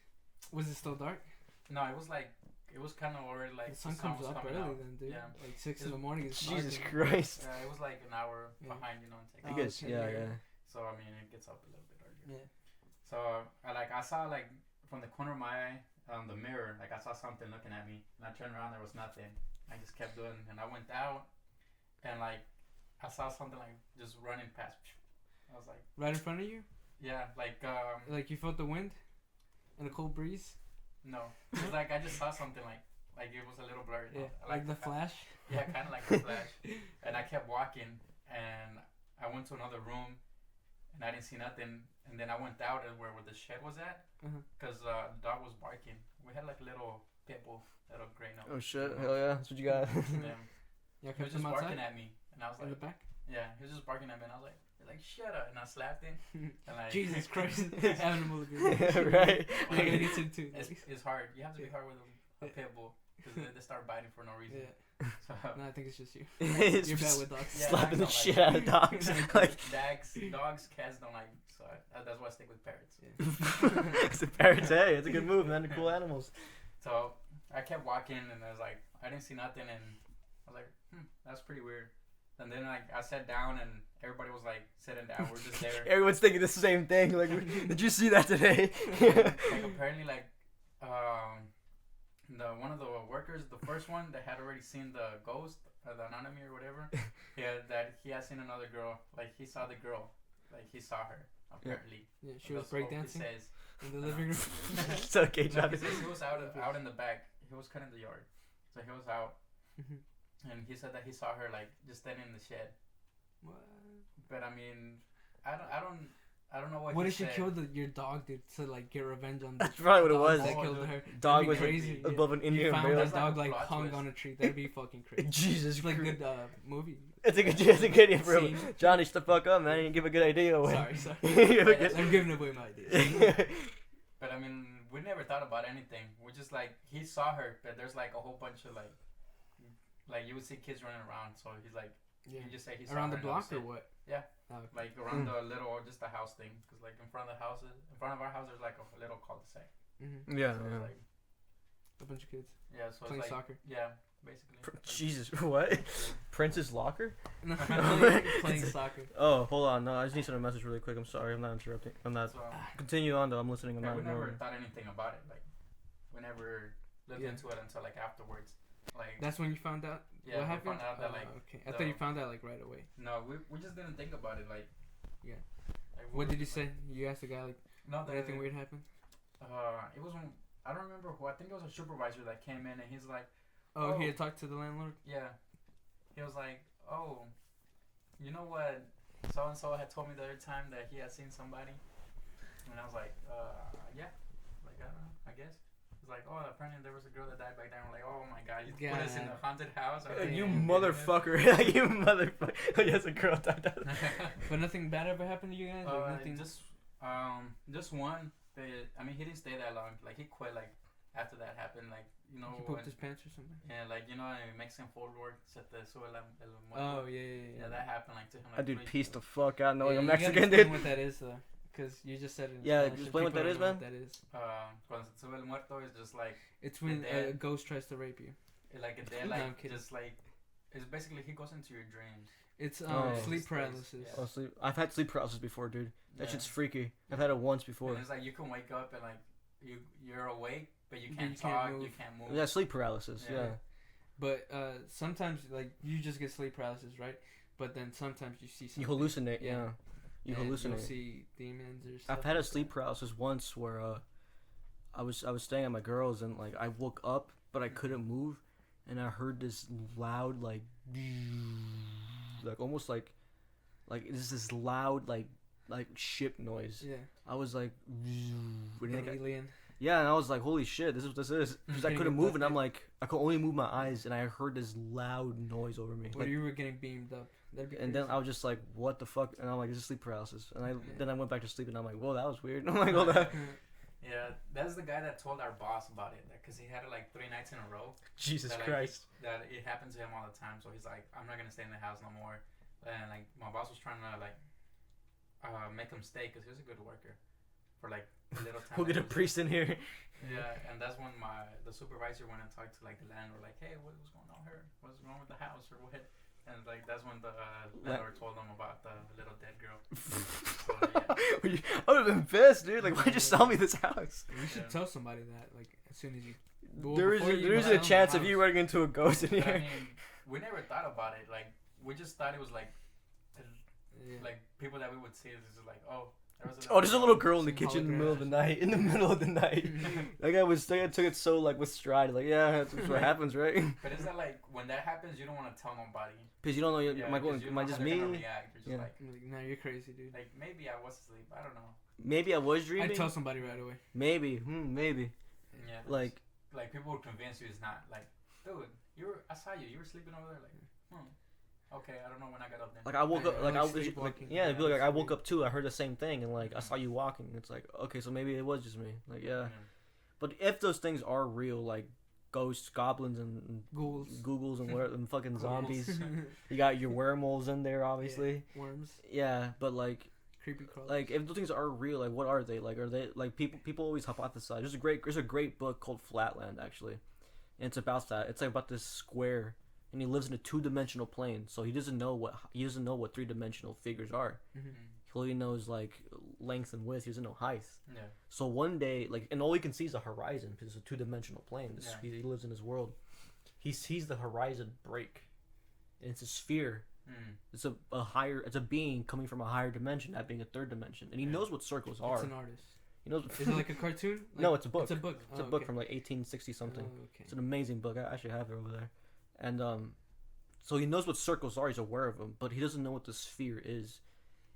Was it still dark?
No, it was kind of already like
The sun comes
was
up
coming
early
out.
then, dude.
Yeah.
Like 6 in the morning is
Jesus
dark.
Christ.
It was like an hour
Yeah.
behind, you know. And
I
Oh,
guess,
okay,
yeah,
yeah.
yeah.
So I mean, it gets up a little bit earlier.
Yeah.
So I saw like from the corner of my eye, the mirror, like I saw something looking at me, and I turned around, there was nothing. I just kept doing, and I went out, and like I saw something like just running past. I was like,
Right in front of you?
yeah, like
Like you felt the wind and a cold breeze?
no, it's like I just saw something like it was a little blurry.
Yeah. Like the flash?
Yeah, kind of like the flash. And I kept walking, and I went to another room, and I didn't see nothing. And then I went out and where the shed was at, because the dog was barking. We had like a little pit bull, little gray nose.
Oh shit, hell yeah, that's what you got.
Yeah.
Yeah,
He was
kept
just
him
barking
outside?
at me, and I was
In the
like,
back?
yeah, he was just barking at me, and I was like, shut up, and I slapped him, and like,
Jesus Christ. Animal abuse.
Right.
I gotta get him too.
it's hard. You have to be hard with a pit bull because they start biting for no reason.
Yeah.
So,
No, I think it's just you.
It's
You're bad
just
with dogs.
Yeah,
slapping the
dogs don't
shit
like
out of dogs. Like,
dogs, cats don't like. So that's why I stick with parrots.
it's a parrot. Hey, it's a good move, man. They're cool animals.
So I kept walking, and I was like, I didn't see nothing, and I was like, that's pretty weird. And then like I sat down, and everybody was like sitting down. We're just there.
Everyone's thinking the same thing. Like, did you see that today?
Like apparently, like the one of the workers, the first one that had already seen the ghost or the anonymity or whatever, that he had seen another girl. Like he saw the girl, like he saw her apparently.
Yeah, she was
That's what he
breakdancing
says.
in the living room.
It's okay,
No,
Johnny.
he was out in the back. He was cutting the yard, so he was out, and he said that he saw her like just standing in the shed.
What?
But I mean, I don't. I don't know what.
What
he
if she
said.
killed your dog, dude, to like get revenge on the
That's probably what it
dog
was.
that
Oh,
killed
dude.
her?
Dog
That'd
was
be crazy.
above an
You
Indian
found
bale.
that
That's like
dog
a
like
plot
hung
twist.
on a tree. That'd be fucking crazy.
Jesus
It's like a
Christ.
good movie.
It's a good idea for him.
Scene.
Johnny, shut the fuck up, man. You didn't give a good idea away.
Sorry.
Give a good-
I'm giving away my ideas.
But I mean, we never thought about anything. We just like he saw her, but there's like a whole bunch of like you would see kids running around. So he's like,
Yeah.
you just say he saw
Around
her
the
and that
block
was
or
it.
what?
Yeah.
Oh, okay.
Like around the little, just the house thing, because like in front of our house, there's like a little cul-de-sac.
Mhm.
Yeah,
So
yeah.
it's like,
A bunch of kids
yeah, so
playing
it's like,
soccer.
yeah, basically.
Jesus, what? Prince's locker?
No, playing soccer.
Oh, hold on. No, I just need to send a message really quick. I'm sorry. I'm not interrupting. I'm not.
So,
Continue on though. I'm listening. I'm
yeah,
not
we never
ignoring.
thought anything about it. Like, we never looked
Yeah.
into it until like afterwards. Like,
That's when you found out
yeah,
what
we
happened.
found out that
Oh,
like,
okay. I thought you found out like right away.
no, we just didn't think about it. Like,
Yeah.
Like,
What did you
like,
say? You asked the guy like,
No,
did anything weird happen?
It was when, I don't remember who. I think it was a supervisor that came in and he's like,
Oh,
Oh.
he had talked to the landlord.
yeah, he was like, oh, you know what, so and so had told me the other time that he had seen somebody, and I was like, yeah, like I don't know, I guess. It's like, oh, apparently there was a girl that died back there. I'm like, oh my god, you put us in a haunted house. Or
You
Yeah.
motherfucker! You motherfucker! Yes, a girl died.
But nothing bad ever happened to you guys. Like nothing.
just one. But I mean, he didn't stay that long. Like he quit. Like after that happened. Like you know.
He pooped his pants or something.
Yeah, like you know, in Mexican folklore, set the suela el
Oh
muerto.
yeah.
Yeah, that happened like to him. Like,
That dude
three-
pieced the fuck out knowing
Yeah,
I'm
you gotta
Mexican,
explain
dude.
what that is though, because you just said it. In
Yeah,
Spanish, and
explain what
people
that is,
don't know
man.
What that is.
Cuando se sube el muerto is just like
It's when
The
a
dead.
ghost tries to rape you.
like a dead,
No, I'm
like
kidding.
just like it's basically he goes into your dreams.
It's
Oh.
sleep
Stays,
paralysis.
yeah.
Oh, sleep. I've had sleep paralysis before, dude. That
Yeah.
shit's freaky. I've had it once before.
And it's like you can wake up and like you're awake, but you
But
can't
you can't
talk,
move.
you can't move.
Yeah, sleep paralysis.
Yeah.
Yeah.
But sometimes like you just get sleep paralysis, right? But then sometimes you see something.
You hallucinate.
Yeah.
Yeah. You
and
hallucinate.
You'll see demons or stuff.
I've had a
like
sleep
that.
paralysis once where I was staying at my girl's and like I woke up but I couldn't move and I heard this loud like almost like this loud like ship noise.
Yeah.
I was like
An alien.
yeah, and I was like, holy shit, this is what this is. Because I
Getting
couldn't move and I'm
abducted.
like I could only move my eyes and I heard this loud noise over me.
Where
Like,
you were getting beamed up. That'd be
and then
crazy.
I was just like, what the fuck? And I'm like, it's just sleep paralysis. And
Yeah.
then I went back to sleep and I'm like, whoa, that was weird. I'm like, hold on.
Yeah, that's the guy that told our boss about it because he had it like 3 nights in a row.
Jesus
that, like,
Christ.
That it happens to him all the time. So he's like, I'm not gonna stay in the house no more. And like my boss was trying to like make him stay because he was a good worker for like a little time.
We'll get a
that he was
priest in here.
there. Yeah, and that's when the supervisor went and talked to like the landlord, like, hey, what's going on here? What's wrong with the house or what? And like that's when the landlord told him about the little dead girl. So, yeah.
I would have been pissed, dude. Like, why'd you sell me this house?
You should
Yeah.
tell somebody that, like, as soon as you. Well,
There
before you
isn't
sell
a
the
chance of
house.
you running into a ghost in
But I
here.
mean, we never thought about it. Like we just thought it was like
Yeah.
like people that we would see. It's just like, oh,
Oh, there's a little girl in the
Some
kitchen in the middle of the
holograms.
night. In the middle of the night. That guy took it so like with stride. Like, yeah, that's what happens, right?
But is that like when that happens, you don't want to tell nobody?
Because you don't know.
Yeah,
Am I going?
'cause you
Am I
know
just
how they're gonna
me?
react. You're just
Yeah.
like,
I'm like, nah, you're crazy, dude.
maybe I was asleep. I don't know.
Maybe I was dreaming.
I'd tell somebody right away.
Maybe. Maybe.
Yeah.
Like,
people would convince you it's not. Like, dude, I saw you. You were sleeping over there. Like, okay, I don't know when I got up then.
like I woke up.
Yeah,
Like
like
I was. Like,
sleepwalking.
yeah, it'd be like I woke
sleep.
up too. I heard the same thing, and like I saw you walking. It's like, okay, so maybe it was just me. Like, yeah. But if those things are real, like ghosts, goblins, and
Ghouls.
googles and where and fucking
Ghouls.
zombies, you got your werewolves in there, obviously.
Worms.
Yeah, but like
Creepy crawlers.
Like, if those things are real, like, what are they? Like, are they like people always hypothesize. There's a great book called Flatland, actually, and it's about that. It's like about this square, and he lives in a 2-dimensional plane, so he doesn't know what 3-dimensional figures are.
Mm-hmm.
He only knows like length and width. He doesn't know height.
Yeah.
So one day, like, and all he can see is a horizon because it's a 2-dimensional plane.
Yeah.
He lives in his world. He sees the horizon break, and it's a sphere. It's it's a being coming from a higher dimension, that being a 3rd dimension, and he knows what circles are.
It's an artist.
He knows.
Is it like a cartoon? Like,
No, it's a book.
It's a book.
It's a book from like 1860 something.
Oh, okay.
It's an amazing book. I actually have it over there, and so he knows what circles are. He's aware of them, but he doesn't know what the sphere is.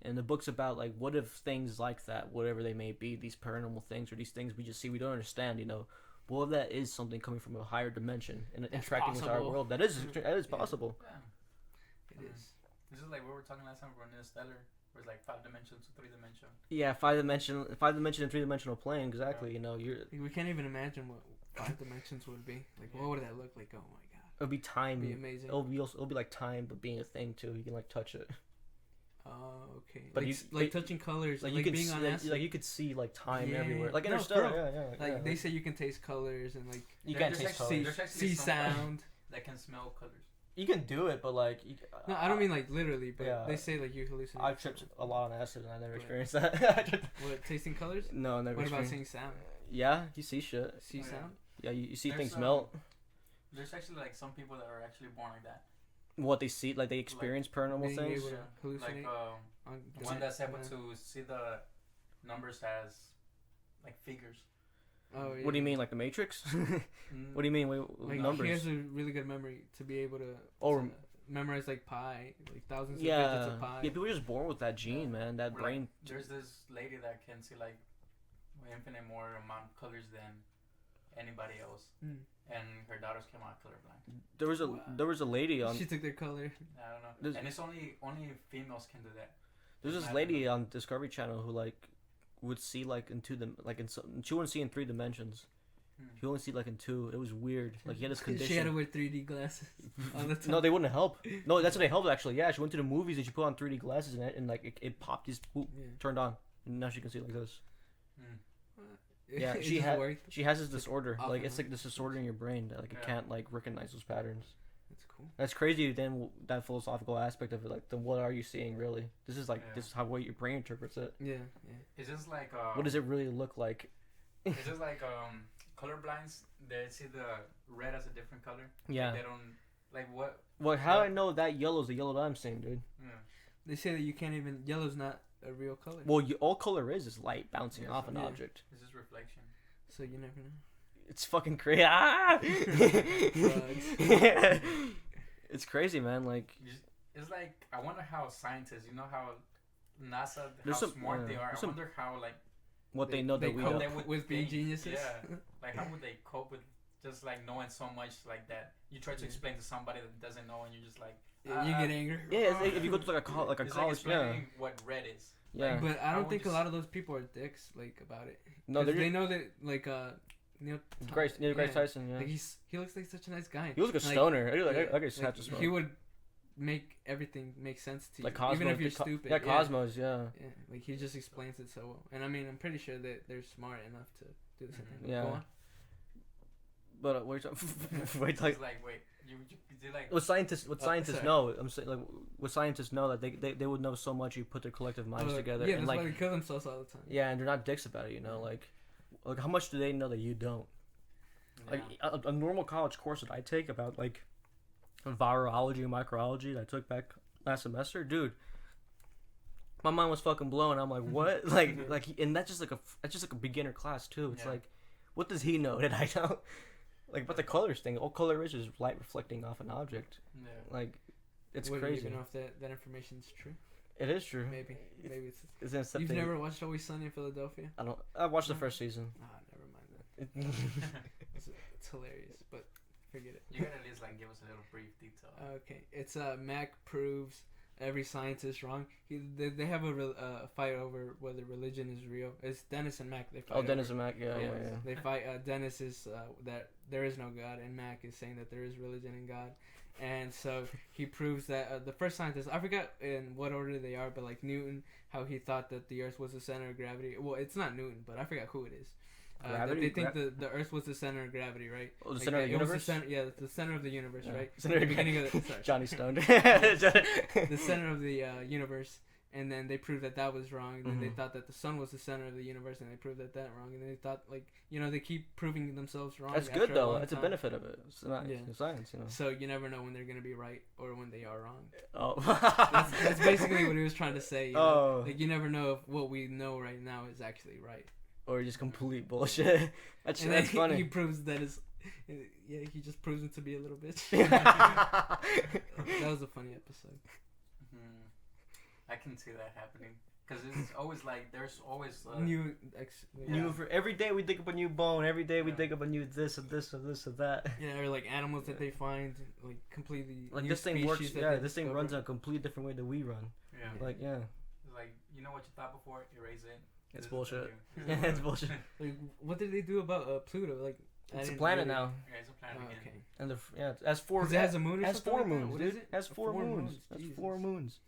And the book's about like what if things like that, whatever they may be, these paranormal things or these things we just see we don't understand, you know. What if that is something coming from a higher dimension and interacting with our world? That is possible.
Yeah. It is. This is like what we were talking last time about Interstellar, where it's like 5 dimensions to 3 dimension.
Yeah, 5 dimension and 3 dimensional plane. Exactly. You know,
we can't even imagine what 5 dimensions would be. Like, what would that look like? Oh my god.
It'll be time.
It'd be amazing.
It'll be like time, but being a thing too. You can like touch it.
Oh, okay.
But
like touching colors, like you could being on acid.
Like you could see like time everywhere. Like Interstellar.
Like they say you can taste colors and like
you can't taste colors.
See sound.
That can smell colors.
You can do it, but like.
No, I don't mean like literally, but they say like you hallucinate.
I've tripped a lot on acid and I never experienced that.
What, tasting colors?
No, never.
What about seeing sound?
Yeah, you see shit.
See sound?
Yeah, you see things melt.
There's actually like some people that are actually born like that.
What they see, like they experience paranormal things.
Like one that's able to see the numbers as like figures.
Oh, yeah.
What do you mean, like the Matrix? What do you mean,
like,
numbers?
He has a really good memory to be able to memorize like pi, like thousands of digits of pi.
Yeah, people are just born with that gene, man. That brain.
Like, there's this lady that can see like infinite more amount of colors than anybody else, and her daughters came out colorblind.
There was a lady on.
She took their color.
I don't know, and it's only females can do that.
There's this lady on Discovery Channel who like would see like she wouldn't see in 3 dimensions. She only see like in 2. It was weird. Like he had this condition.
She had to wear 3D glasses all the time.
No, they wouldn't help. No, that's what they helped actually. Yeah, she went to the movies and she put on 3D glasses and like it popped. Just turned on, and now she can see like this. Yeah, she has this disorder. Like it's like this disorder in your brain that like it can't like recognize those patterns.
That's cool.
That's crazy. Then that philosophical aspect of it, like, then what are you seeing really? This is like this is how your brain interprets it.
Yeah.
It's just like
what does it really look like?
It's just like colorblinds. They see the red as a different color.
Yeah.
Like they don't like what.
Well, how do I know that yellow is the yellow that I'm seeing, dude?
Yeah.
They say that you can't even yellow's not a real color.
Well, all color is light bouncing off an object.
It's just reflection.
So you never know.
It's fucking crazy. It's crazy, man. Like
it's like I wonder how scientists, you know how NASA, how smart they are. I wonder how like
what they know that we know
with being geniuses.
Yeah, like how would they cope with just like knowing so much like that? You try to explain to somebody that doesn't know, and you're just like
you get angry.
Yeah, if you go to like a college,
what red is.
Yeah,
but I don't think a lot of those people are dicks like about it.
No,
they know that like Neil
deGrasse Tyson. Yeah,
like he looks like such a nice guy.
He looks like a stoner.
He would make everything make sense to you,
like Cosmos,
even if you're stupid.
Yeah, Cosmos. Yeah,
like he just explains it so well. And I mean, I'm pretty sure that they're smart enough to do this.
Yeah.
Go on.
But what scientists know. I'm saying like what scientists know that they would know so much. You put their collective minds together.
Yeah,
and
that's why they kill themselves all the time.
Yeah, and they're not dicks about it. You know, like how much do they know that you don't? Yeah. Like a normal college course that I take about like virology and microbiology that I took back last semester, dude. My mind was fucking blown. I'm like, what? And that's just like a beginner class too. It's like, what does he know that I don't? Like about the colors thing. All color is light reflecting off an object. Yeah. Like, it's crazy.
You even know if that information is true?
It is true.
Maybe it's.
Isn't
You've never watched Always Sunny in Philadelphia?
I watched the first season.
Never mind that. It's hilarious, but forget it.
You gotta at least like give us a little brief detail.
Okay, it's Mac proves every scientist wrong. They have a fight over whether religion is real. It's Dennis and Mac. They fight.
Dennis and Mac. Yeah.
They fight. Dennis is that there is no God, and Mac is saying that there is religion in God. And so he proves that the first scientist, I forgot in what order they are, but like Newton, how he thought that the Earth was the center of gravity. Well, it's not Newton, but I forgot who it is. They think the Earth was the center of gravity, right?
Oh, the center of the universe?
The center of the universe, right?
Center
the beginning of the
Johnny Stone.
The center of the universe, and then they proved that was wrong. And then they thought that the sun was the center of the universe, and they proved that wrong. And then they thought, like, they keep proving themselves wrong.
That's good, though. That's a benefit of it. It's not science,
So you never know when they're going to be right or when they are wrong.
Oh.
that's basically what he was trying to say.
Oh.
Like, you never know if what we know right now is actually right.
Or just complete bullshit. That's funny.
He proves that he just proves it to be a little bitch. That was a funny episode.
I can see that happening. Because it's always like, there's always...
New
For every day we dig up a new bone. Every day we
Yeah.
dig up a new this and this and this and that.
Yeah, or like animals that they find like completely.
Like
new
this thing works.
species that
Yeah,
they
this thing
discover.
runs a completely different way than we run.
Yeah.
Like yeah,
It's like, you know what you thought before? Erase it.
it's
This is
bullshit.
new.
Yeah, it's bullshit.
Like, what did they do about Pluto? Like, I
It's a
didn't
planet
really-
now,
Yeah, it's a planet
Oh,
again.
okay.
and it has four.
'Cause it has a moon. Or
Has
something
four
like that?
moons,
What
dude.
is it?
Has four moons. Has
Jesus.
4 moons.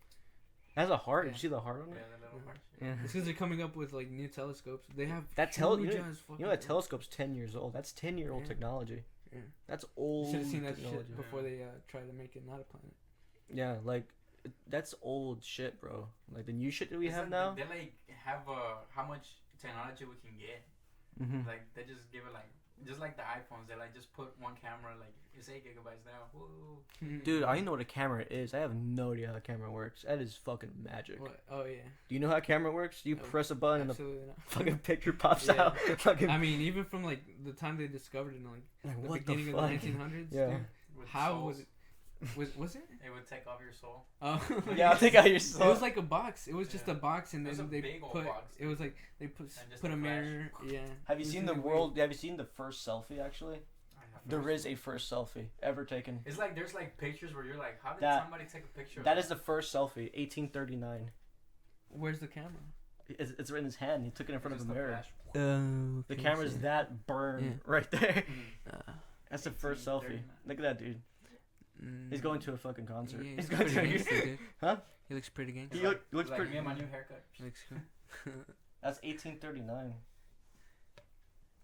It has a heart.
Yeah.
You see the heart on
Yeah,
it?
the little
Yeah.
heart.
Yeah.
It's because they're coming up with like new telescopes. They have
That
huge
you
ass fucking.
know that telescope's 10 years old. That's 10-year-old
Yeah.
technology.
Yeah.
That's
You
old
should have seen that
technology.
shit before they try to make it not a planet.
Yeah, like that's old shit, bro. Like the new shit that we
It's
have
like
now.
They like have how much technology we can get.
Mm-hmm.
Like they just give it like just like the iPhones. They like just put one camera like it's 8 gigabytes now. Woo.
Dude, I know what a camera is. I have no idea how a camera works. That is fucking magic.
What? Oh yeah.
Do you know how a camera works? You
No,
press a button and the
Absolutely not.
fucking picture pops
Yeah.
out. Fucking
I mean, even from like the time they discovered it in like the
what the
beginning
fuck?
of the 1900s.
Yeah.
Dude,
With
how
souls.
was it? Was it?
It would take off your soul.
Oh.
Yeah, I'll take out your
It
soul.
was like a box. It was just
Yeah.
a box, and
It was
then
a
they
big old
put.
box,
It was like they put
And just
put
a
a
flash.
mirror. Yeah.
Have you
It was
seen the
really
world? Have you seen the first selfie? Actually,
I have
there
never
is
seen
a first selfie ever taken.
it. It's like there's like pictures where you're like, how did
That-
somebody take a picture?
That
of
is the first selfie, 1839.
weird. Where's the camera?
It's in his hand. He took it in front of
Just
a
the
mirror.
flash.
Oh.
The camera's that burned
Yeah.
right there.
Mhm.
That's the first selfie.
1839.
Look at that dude. He's going to a fucking concert.
Yeah,
He's
he
going
looks
to.
pretty gangster, dude.
Huh?
He looks pretty gangster.
He looks
like
pretty.
me and my new haircut.
He looks cool.
That's 1839.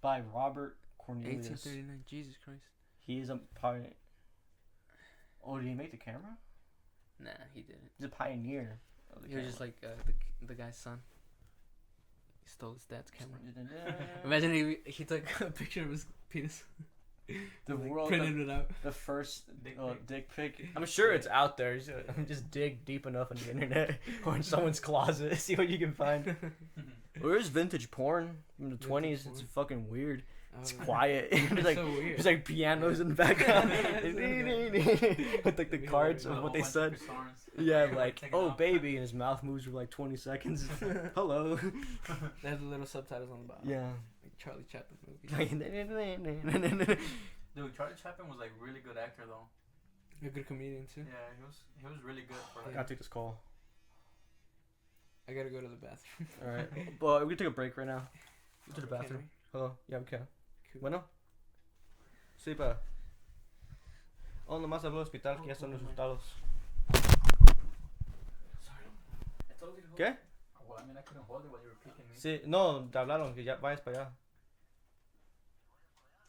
By Robert Cornelius.
1839. Jesus Christ.
He is a pioneer. Oh, did he make the camera?
Nah, he didn't.
He's a pioneer of the
He was
camera.
just like the guy's son. He stole his dad's camera.
the
Imagine he took a picture of his penis. Like,
world,
printed it out.
the first
Dick
dick pic. I'm sure it's out there. Just dig deep enough on the internet or in someone's closet. See what you can find. Where's vintage porn from the
Vintage
20s? It's
porn.
fucking weird. It's
Oh,
quiet.
It's
There's like
so weird.
there's like pianos in the background with like the cards of what they said. Yeah, like oh baby, and his mouth moves for like 20 seconds. Hello.
They have the little subtitles on the bottom.
Yeah.
Like Charlie Chaplin movie.
Dude, Charlie Chaplin was like really good actor though.
A good comedian too.
Yeah, he was really good for
I
like.
gotta take this call.
I gotta go to the bathroom.
All right. Well, we can take a break right now. Go to the
Can
bathroom.
we?
Hello. Yeah, we can.
Cool.
Bueno. Sí, pa. Oh, nomás habló del hospital que ya están los resultados.
Sorry. I told you to hold
¿Qué?
it. Well, I mean, I couldn't hold it while you were picking me.
Sí, no, te hablaron que ya vayas para allá.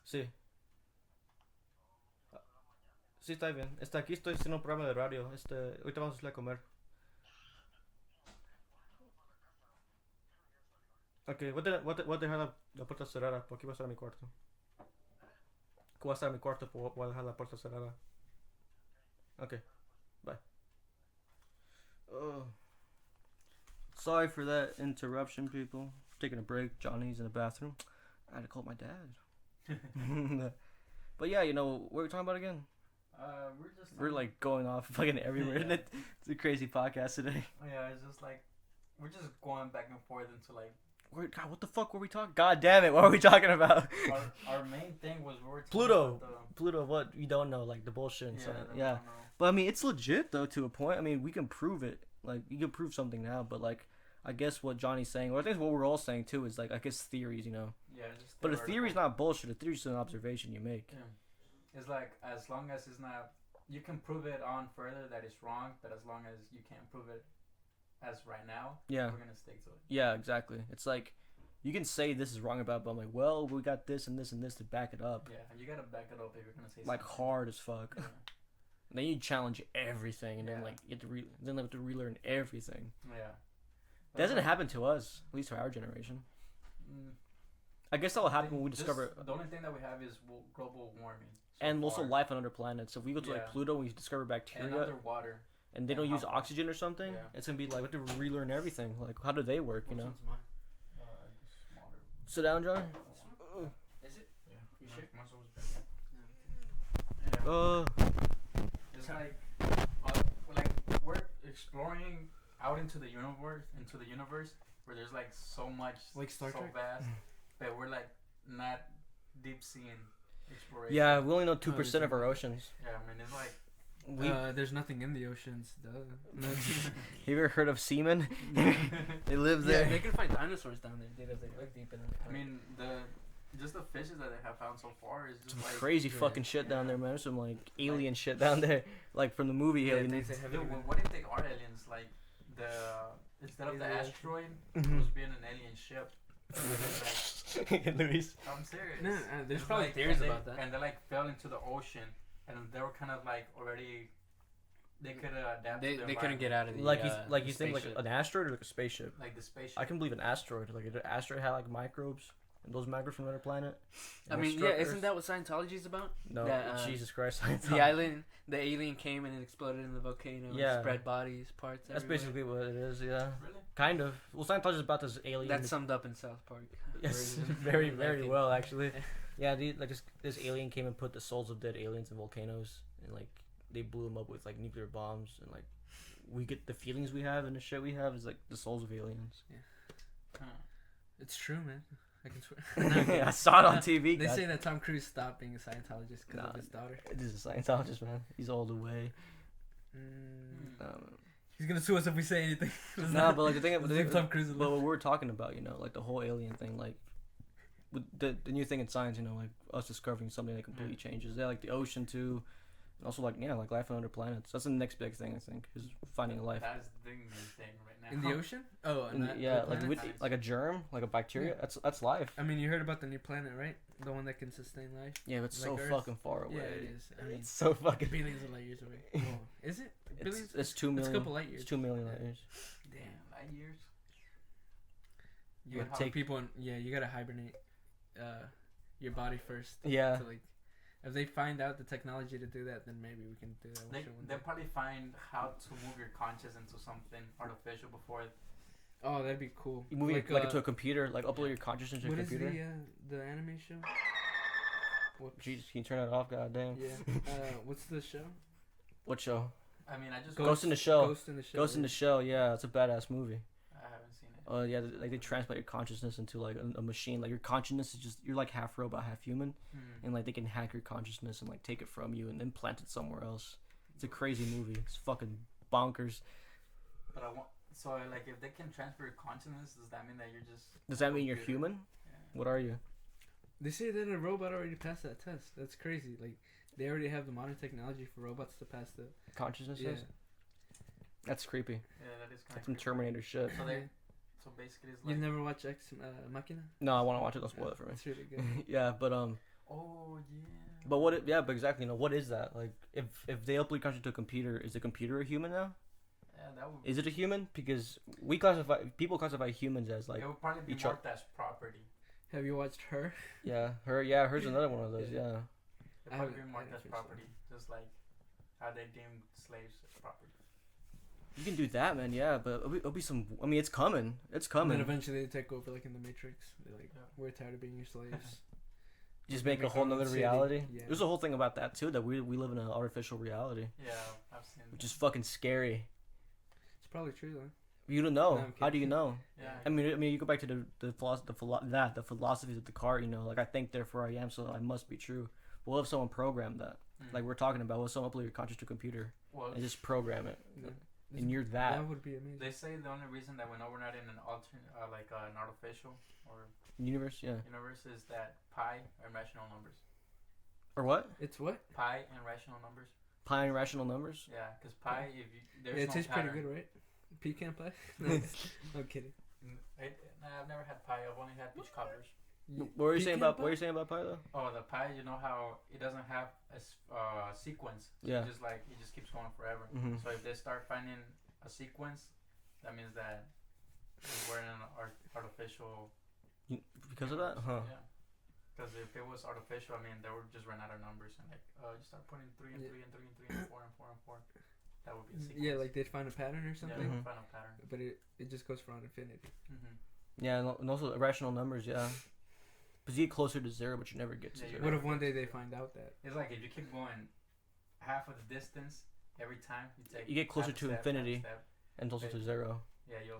Sí. Sí, está bien. Aquí estoy haciendo un programa de radio. Ahorita vamos a salir a comer. Ok, voy a dejar la puerta cerrada porque voy a estar en mi cuarto. Voy a estar en mi cuarto, voy a dejar la puerta cerrada. Ok, bye. Sorry for that interruption, people. Taking a break. Johnny's in the bathroom. I had to call my dad. But yeah, you know, what were we talking about again? We're like going off fucking everywhere.
Yeah.
It's a crazy podcast today.
Yeah, it's just like we're just going back and forth into like
God, what the fuck were we talking? God damn it, what were we talking about?
our main thing was we were talking
Pluto.
about
Pluto, what you don't know, like the bullshit and
the,
stuff.
the-
Yeah.
I don't know.
But I mean, it's legit though to a point. I mean, we can prove it. Like you can prove something now, but like I guess what Johnny's saying, or I think what we're all saying too, is like I guess theories, you know.
Yeah, it's just
But a
theoretical.
theory's not bullshit. A theory's just an observation you make.
Yeah. It's like as long as it's not, you can prove it on further that it's wrong, but as long as you can't prove it as right now,
Yeah.
we're gonna stick to it.
Yeah, exactly. It's like you can say this is wrong about, but I'm like, well, we got this and this and this to back it up,
Yeah, you gotta back it up if you're gonna say
like
something.
hard as fuck.
Yeah.
And then you challenge everything, and then
Yeah.
like you have to then have to relearn everything.
Yeah.
It doesn't happen to us, at least to our generation.
Mm,
I guess that'll happen when we
just-
discover,
The only thing that we have is global warming. so
and also
far.
life on other planets. So if we go to like
Yeah.
Pluto and we discover
And
bacteria,
underwater.
and they don't
and
use
how-
oxygen or something,
Yeah.
it's gonna be like we have to relearn everything. Like how do they work? You know.
Smaller.
Sit down, John.
Is it?
Yeah.
You sure?
Uh,
It's like we're exploring out into the universe, where there's like so much,
Like Star
so
Trek?
vast, but we're like not deep sea exploration.
Yeah, we only know 2% of our oceans.
Yeah, I mean it's like
There's nothing in the oceans, duh.
You ever heard of seamen? They live
Yeah,
there.
they can find dinosaurs down there, dude, if they look deep in it.
I mean just the fishes that they have found so far is just
Some
like
crazy
yeah.
fucking shit down
Yeah.
there, man. There's some like alien shit down there, like from the movie
Yeah,
Alien.
they haven't
Dude,
even-
what if they are aliens? Like instead of the
Alien.
asteroid,
Mhm.
it was being an alien ship. Like,
Luis.
I'm serious.
No, there's
It's
probably
like-
theories
and they-
about that.
And they like fell into the ocean, and they were kind of like already. They could adapt.
They
to the
couldn't get
environment.
out of the
Like
the
you think like
spaceship.
an asteroid or like a spaceship?
Like the spaceship.
I can believe an asteroid. Like an asteroid had like microbes, and those microbes from another planet.
I
and
mean,
struck
yeah, isn't
Earth.
that what Scientology is about?
No,
that,
Jesus Christ!
The alien came and it exploded in the volcano.
Yeah.
And spread bodies, parts.
That's
everywhere.
basically what it is. Yeah,
Really?
kind of. Well, Scientology is about this alien.
That's summed up in South Park.
Yes,
version.
very,
Like
very
it-
well actually. Yeah, like this alien came and put the souls of dead aliens in volcanoes, and like they blew them up with like nuclear bombs, and like we get the feelings we have and the shit we have is like the souls of aliens.
Huh.
It's true, man. I can swear.
I saw it on TV.
They
God.
say that Tom Cruise stopped being a Scientologist because
Nah.
of his daughter.
This is a Scientologist, man. He's all the way.
He's gonna sue us if we say anything.
Nah, but like the thing,
Leave Tom Cruise
but
alone.
what we're talking about, you know, like the whole alien thing, like with the new thing in science, you know, like us discovering something that completely changes. Yeah, like the ocean too, and also like like life on other planets. That's the next big thing I think is finding life.
That is the main thing right now.
In the ocean? Oh,
In the-
not
yeah,
other
like
planets?
with like a germ, like a bacteria.
Yeah.
That's life.
I mean, you heard about the new planet, right? The one that can sustain life.
Yeah, but it's
like
so
Earth.
fucking far away.
Yeah, it is. I mean,
It's so fucking.
billions of light years away. Whoa. Is it? Billions?
It's 2 million.
It's a couple light years.
It's 2 million light years.
Damn, light years.
You gotta
How-
take people. You gotta hibernate, your body first.
Yeah.
To like, if they find out the technology to do that, then maybe we can do that.
They'll probably find how to move your conscious into something artificial before.
Oh, that'd be cool.
You moving like into a computer, like upload your consciousness into a
What is
computer.
the anime show? What?
Jeez, can you turn that off? Goddamn.
Yeah. What's the show?
What show?
I mean, I just
Ghost in the Shell.
Ghost in the Shell.
Ghost in the Shell. Yeah, it's a badass movie.
I haven't seen it.
Yeah, like they transplant your consciousness into like a machine. Like your consciousness is just you're like half robot, half human, and like they can hack your consciousness and like take it from you and implant it somewhere else. It's a crazy movie. It's fucking bonkers.
But I want. So like, if they can transfer your consciousness, does that mean that you're just?
Does that mean you're
computer?
human?
Yeah.
What are you?
They say that a robot already passed that test. That's crazy. Like they already have the modern technology for robots to pass the.
Consciousness
Yeah.
is? That's creepy.
Yeah, that is kind
That's
of.
some Terminator shit.
So they. So basically, it's
You
like.
never watch Ex Machina?
No, I want to watch it. Don't spoil it for me.
It's really good.
Yeah, but
Oh yeah.
but what? Yeah, but exactly. You know, what is that? Like, if they upload consciousness to a computer, is the computer a human now?
Yeah, that would.
Is it a human? Because people classify humans as like
it would probably be
each o-
marked as property.
Have you watched Her?
her's another one of those. Yeah.
It
I
probably
haven't-
be
I
marked
haven't
as
finished
property, just like how they deemed slaves as property.
You can do that, man. Yeah, but it'll be some. I mean, it's coming. It's
And
coming.
then eventually they take over, like in the Matrix. They're like,
Yeah.
we're tired of being your slaves.
Just
They
make a
make
whole
their own
nother
city.
reality.
Yeah.
There's a whole thing about that too. That we live in an artificial reality,
Yeah, I've seen.
which is fucking scary.
It's probably true though.
You don't know.
No, I'm
How do you
kidding.
know?
Yeah.
I mean, you go back to the philosophies of Descartes. You know, like I think, therefore I am, so I must be true. But what if someone programmed that?
Mm.
Like we're talking about, what if someone upload your conscious to a computer
Well,
and just program it,
Yeah.
and you're that
That would be amazing.
they say the only reason that we know we're not in an alternate, like an artificial or
universe? Yeah.
universe is that pi are rational numbers.
Or what?
It's what?
Pi and rational numbers.
Pi and rational numbers?
Yeah, because pi, if you there's
Yeah, it
no
tastes
pattern.
pretty good, right? Pecan pie? No, I'm kidding.
I've never had pie. I've only had peach cobbers.
What were you saying
Pecan
about
pie?
what were you saying about pi though?
Oh, the pie. You know how it doesn't have a sequence. So
Yeah.
it just keeps going forever.
Mhm.
So if they start finding a sequence, that means that we're in an artificial.
Because of that? Huh.
Yeah. Because if it was artificial, I mean, they would just run out of numbers and like, just start putting 3 and
Yeah.
3 and 3 and 3 and 4 and 4 and 4. That would be a sequence.
Yeah, like they'd find a pattern or
yeah,
something.
they would
Mhm.
find a pattern.
But it just goes for on infinity.
Yeah, and also irrational numbers. Yeah. Because you get closer to zero, but you never get to
Yeah, you
zero.
What
never
if one
get
day
to
they
zero.
find out that?
It's like if you keep going half of the distance every time you take.
You get closer
half a
to
step, half a
infinity.
step,
and also
Okay.
to zero.
Yeah, you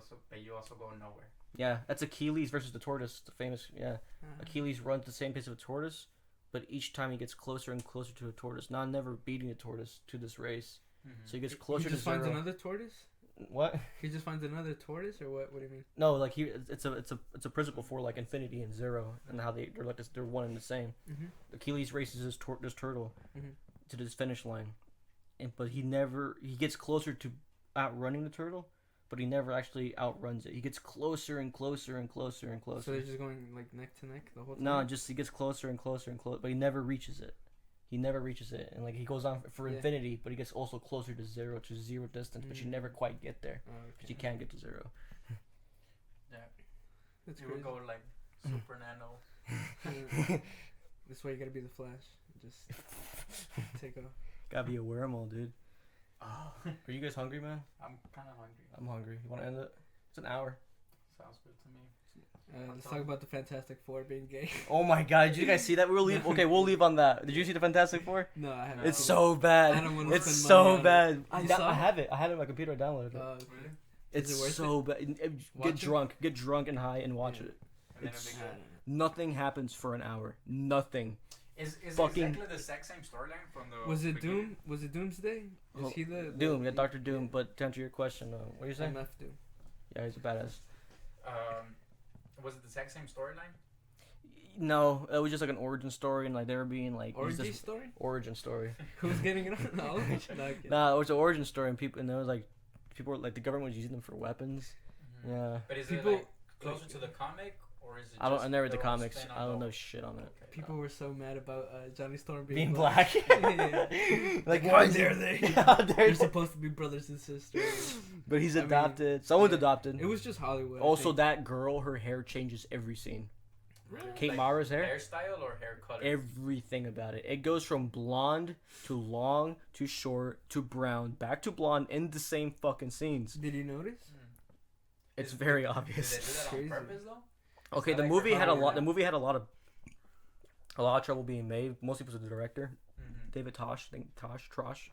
also go nowhere.
Yeah, that's Achilles versus the tortoise, the famous. Yeah,
Uh,
Achilles runs the same pace of a tortoise, but each time he gets closer and closer to a tortoise, not never beating a tortoise to this race. So he gets closer
he
to
just
zero.
finds another tortoise.
What?
He just finds another tortoise, or what? What do you mean?
No, like it's a principle for like infinity and zero, and how they're like this, they're one and the same.
Mm-hmm.
Achilles races this turtle
Mm-hmm.
to this finish line, but he gets closer to outrunning the turtle, but he never actually outruns it. He gets closer and closer and closer and closer.
So they're just going like neck to neck the whole time.
No, just he gets closer and closer and closer, but he never reaches it. He never reaches it, and like he goes on for
Yeah.
infinity, but he gets also closer to zero distance, but you
Mm.
never quite get there
Oh,
because
okay.
you can't get to zero.
Yeah,
That's
you would
crazy.
go like super nano.
This way you gotta be the Flash. Just take off.
Gotta be a wormhole, dude.
Oh,
Are you guys hungry, man?
I'm kind of hungry.
I'm hungry. You want to end it? It's an hour.
Sounds good to me.
Let's talk about the Fantastic Four being gay.
Oh my god, did you guys see that? We'll leave. Okay, we'll leave on that. Did you see the Fantastic Four?
No, I haven't.
It's
seen
so bad.
I don't wanna
It's
spend
so
money on it.
bad.
You saw
I
it?
have it. I have it on my computer. I downloaded it.
it.
Really?
It's
is it worth
so bad.
Watch it?
Get drunk and high and watch
Yeah.
it.
And then
It's-
it'll be good.
Nothing happens for an hour. Nothing.
Is
fucking-
exactly the exact same storyline from the
Was it
beginning?
Doom? Was it Doomsday?
Oh,
Is he the
Doom, yeah, Doctor Doom. But to answer your question, what are you saying?
MF Doom?
Yeah, he's a badass.
Was it the exact same storyline?
No, it was just like an origin story, and like they were being like he's
Origin
this
story?
origin story.
Who's getting it on? No,
Nah, it was an origin story, and there was like people were like the government was using them for weapons.
Mhm.
Yeah,
But is
People-
it like closer to the comic or is it?
I
Just
never read the
their own
comics.
spin on
I don't
the-
know shit on it.
Okay.
People were so mad about Johnny Storm
Being black.
Yeah.
Like
How
why
dare they?
How dare
They're
they?
supposed to be brothers and sisters.
But he's
I mean,
adopted. Someone's
yeah.
adopted.
It was just Hollywood. I
Also,
think.
that girl, her hair changes every scene.
Really?
Kate
Like
Mara's hair,
hairstyle or hair color?
everything about it. It goes from blonde to long to short to brown, back to blonde in the same fucking scenes.
Did you notice?
It's
Is-
very
Did
obvious.
they do that on
Crazy.
purpose though?
Okay,
Is
the
that like
movie
for
had a
Hollywood
lot. The
now?
movie had a lot of trouble being made. Mostly because of the director,
Mm-hmm.
David Tosh. I think Trosh.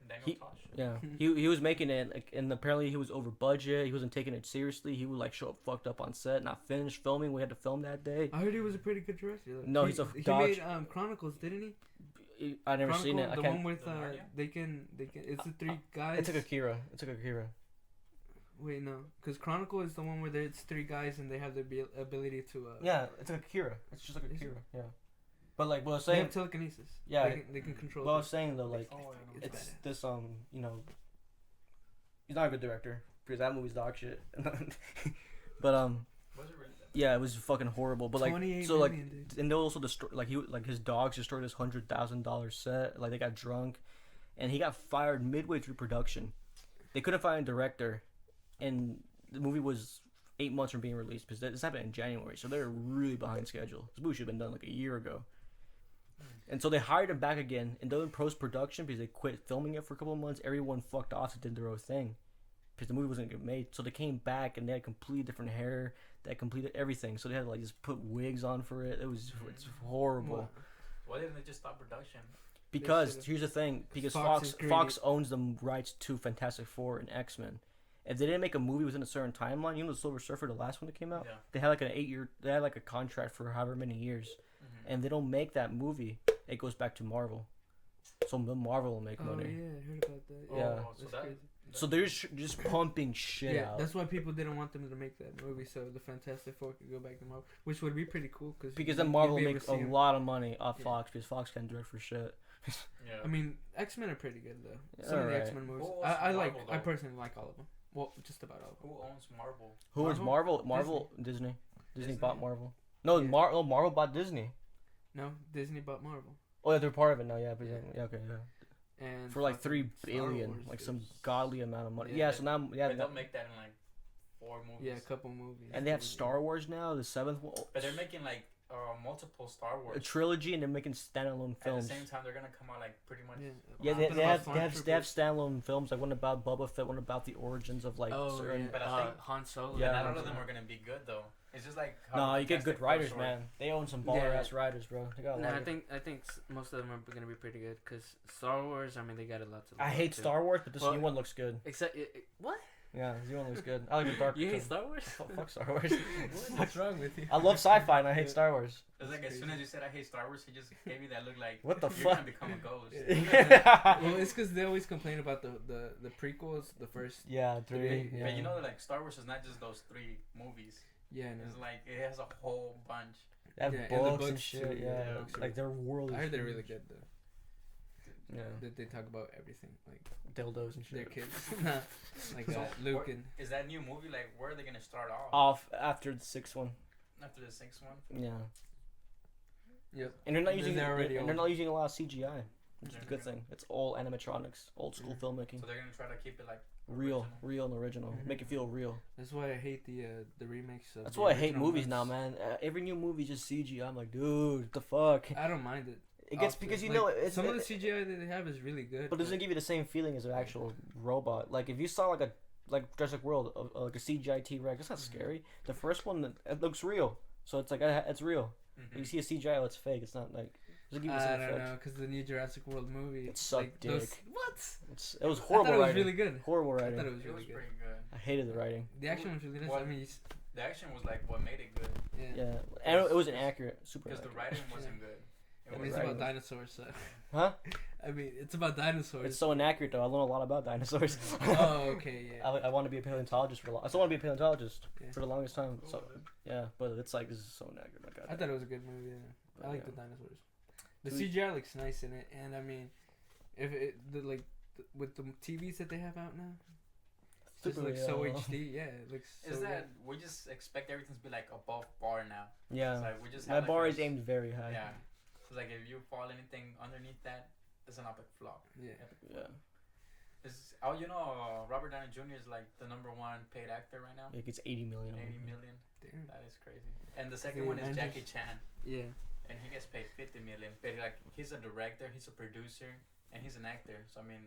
Daniel
He-
Tosh.
Yeah, he was making it, like, and apparently he was over budget. He wasn't taking it seriously. He would like show up fucked up on set, not finish filming. We had to film that day.
I heard he was a pretty good director. Though.
No,
he,
he's a
he
dodge-
made Chronicles, didn't he?
I never seen it. I
The
can't.
one with
The Narnia?
they can. It's the three guys.
It's like Akira.
Wait, no, because Chronicle is the one where it's three guys and they have the ability to.
Yeah, it's like Akira. It's just like
Is
Akira. Yeah, but like what I was
They
saying.
have telekinesis.
Yeah,
they can control.
What I was saying though, like
Oh,
It's
it's
badass.
this he's not a good director because that movie's dog shit. But
Was it really that?
yeah, it was fucking horrible. But like
28
so like
million, dude.
and they also destroy like his dogs destroyed his $100,000 set. Like they got drunk, and he got fired midway through production. They couldn't find a director, and the movie was 8 months from being released because this happened in January, so they're really behind schedule. This movie should have been done like a year ago. And so they hired him back again, and they're in post production because they quit filming it for a couple of months. Everyone fucked off and did their own thing because the movie wasn't gonna get made. So they came back and they had completely different hair. They had completed everything. So they had to like just put wigs on for it. It's horrible.
Wow.
Why didn't they just stop production?
Because
should've-
here's the thing: because
Fox is
Fox
greedy.
owns the rights to Fantastic Four and X-Men. If they didn't make a movie within a certain timeline, you know, the Silver Surfer, the last one that came out,
Yeah.
they had like an 8-year. They had like a contract for however many years,
Mm-hmm.
and they don't make that movie. It goes back to Marvel. So the Marvel will make
Oh
money.
yeah, I heard about that.
Yeah.
Oh, so
That's
that,
crazy.
So they're just pumping shit
Yeah,
out.
that's why people didn't want them to make that movie, so the Fantastic Four could go back to Marvel, which would be pretty cool
Because then Marvel
you'd be able
makes
to
a
see 'em.
lot of money off
Yeah.
Fox because Fox can't direct for shit.
yeah.
I mean, X-Men are pretty good though.
Yeah,
Some of the
alright.
X-Men movies,
Who owns
I like.
Marvel,
I
though?
personally like all of them. Well, just about all of them.
Who owns Marvel?
Who owns
Marvel?
Marvel? Disney. Disney
Disney?
bought Marvel. No,
Yeah.
Marvel bought Disney.
No, Disney bought Marvel,
Oh, yeah, they're part of it now. Yeah, but yeah, okay, yeah.
and
For like
fucking
3
Star
billion,
Wars,
like
dude.
some godly amount of money.
Yeah,
Yeah,
but-
so now
But they'll make that in like 4 movies.
Yeah, a couple movies.
and they have
Maybe.
Star Wars now, the 7th one,
But they're making like multiple Star Wars.
a trilogy, and they're making standalone
At the
films.
same time, they're gonna come out like pretty much.
Yeah,
Something
they
about
have they have
Stormtroopers.
standalone films, like one about Boba Fett, one about the origins of like
Oh,
certain.
yeah.
But I think
Han Solo.
Yeah.
not all of them are gonna be good though. It's just like. how
No, you get
Fantastic
good
Four
writers,
short.
man. They own some baller
Yeah.
ass writers, bro. They got a
No,
lot
I
of-
think most of them are gonna be pretty good because Star Wars. I mean, they got a lot to.
I
look
hate
to.
Star Wars, but this
Well,
new one looks good.
Except what?
Yeah, Zero looks good. I like the dark.
You hate
tone.
Star Wars?
Fuck Star Wars.
What's wrong with you?
I love sci-fi and I hate Star Wars.
It's like
That's
as soon
crazy.
as you said I hate Star Wars, he just gave me that look like
What the
you're
fuck?
gonna become a ghost.
Well, it's because they always complain about the prequels, the first.
Yeah, three. Yeah.
But you know, like Star Wars is not just those 3 movies.
Yeah,
It's
no.
like it has a whole bunch.
They have
Yeah, and the
books and
books
shit.
too,
Yeah,
yeah,
books are-
like their world. Is
I heard they're
huge.
really good though.
Yeah,
That they talk about everything, like
dildos and
their
shit.
kids, nah, like
So,
Luke
where-
and.
Is that new movie like where are they gonna start off
Off after the sixth one.
after the 6th one?
Yeah,
Yep.
and they're not
Then
using.
they're already
And they're
old.
not using a lot of CGI, which is a
Yeah.
good thing. It's all animatronics, old school
Mhm.
filmmaking,
So they're gonna try to keep it like
real,
original.
real and original.
Mhm.
Make it feel real.
That's why I hate the remakes. Of
That's
the
why I hate
original
movies now,
ones.
man. Every new movie just CGI. I'm like, dude, what the fuck?
I don't mind it.
It gets
Often.
because you
Like,
know it's
some of the CGI that they have is really good.
but it doesn't give you the same feeling as an actual robot. Like if you saw like Jurassic World, like a CGI T-Rex, it's not
Mhm.
scary. The first one, it looks real, so it's like it's real.
Mhm.
You see a CGI, oh, it's fake. It's not like it doesn't give you the
I
same
don't
effect.
know, because the new Jurassic World movie.
It sucked dick.
What?
It was
I
horrible
thought it was
writing.
really good.
Horrible
I thought
writing.
it was
It
really
was
good.
pretty good.
I hated the writing.
The action was really nice.
What?
I mean,
The action was like what made it good
yeah.
Yeah, and it was inaccurate. Super.
because the
inaccurate.
writing wasn't good. It
I mean,
was
it's
Right.
about dinosaurs, so.
Huh?
I mean, it's about dinosaurs.
It's so inaccurate though. I learned a lot about dinosaurs.
Oh, okay, yeah.
I want to be a paleontologist I still want to be a paleontologist
Yeah.
for the longest time.
cool,
So
dude.
yeah, but it's like this is so inaccurate. Like,
I thought it was a good movie. Yeah.
But,
I like
yeah.
the dinosaurs. The
Do we-
CGI looks nice in it, and I mean, if it with the TVs that they have out now, it just
Super
looks so
real.
HD. Yeah, it looks. So
Is that
good.
we just expect everything to be like above bar now?
Yeah,
It's like we just
my
have, like,
bar
a
is aimed very high.
Yeah. It's like if you fall anything underneath that, it's an epic flop.
Yeah.
Yeah.
It's Robert Downey Jr. is like the #1 paid actor right now.
It gets 80 million.
80 million.
Damn.
That is crazy. And the second
The
one is
Avengers.
Jackie Chan,
Yeah.
and he gets paid 50 million. But like he's a director, he's a producer, and he's an actor. So I mean,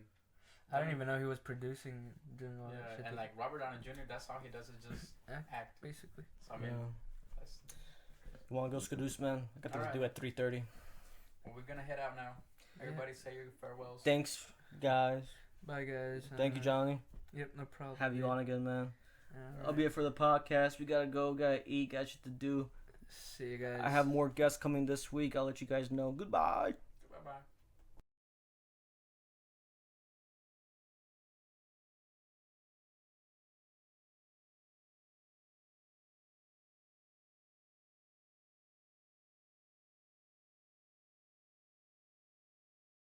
I don't even know he was producing doing all that
yeah.
shit.
And like Robert Downey Jr. That's all he does is just
Act.
act.
Basically.
So I mean,
Yeah.
that's,
You want to go Skadoos, man? I got things to do at 3:30.
well, we're gonna head out now. Everybody say your farewells.
Thanks, guys.
Bye, guys.
Thank you, Johnny.
Yep, no problem.
Have you
Yeah.
on again, man.
Alright.
I'll be here for the podcast. We gotta go, gotta eat, got shit to do.
See you guys.
I have more guests coming this week. I'll let you guys know. Goodbye.
Bye bye.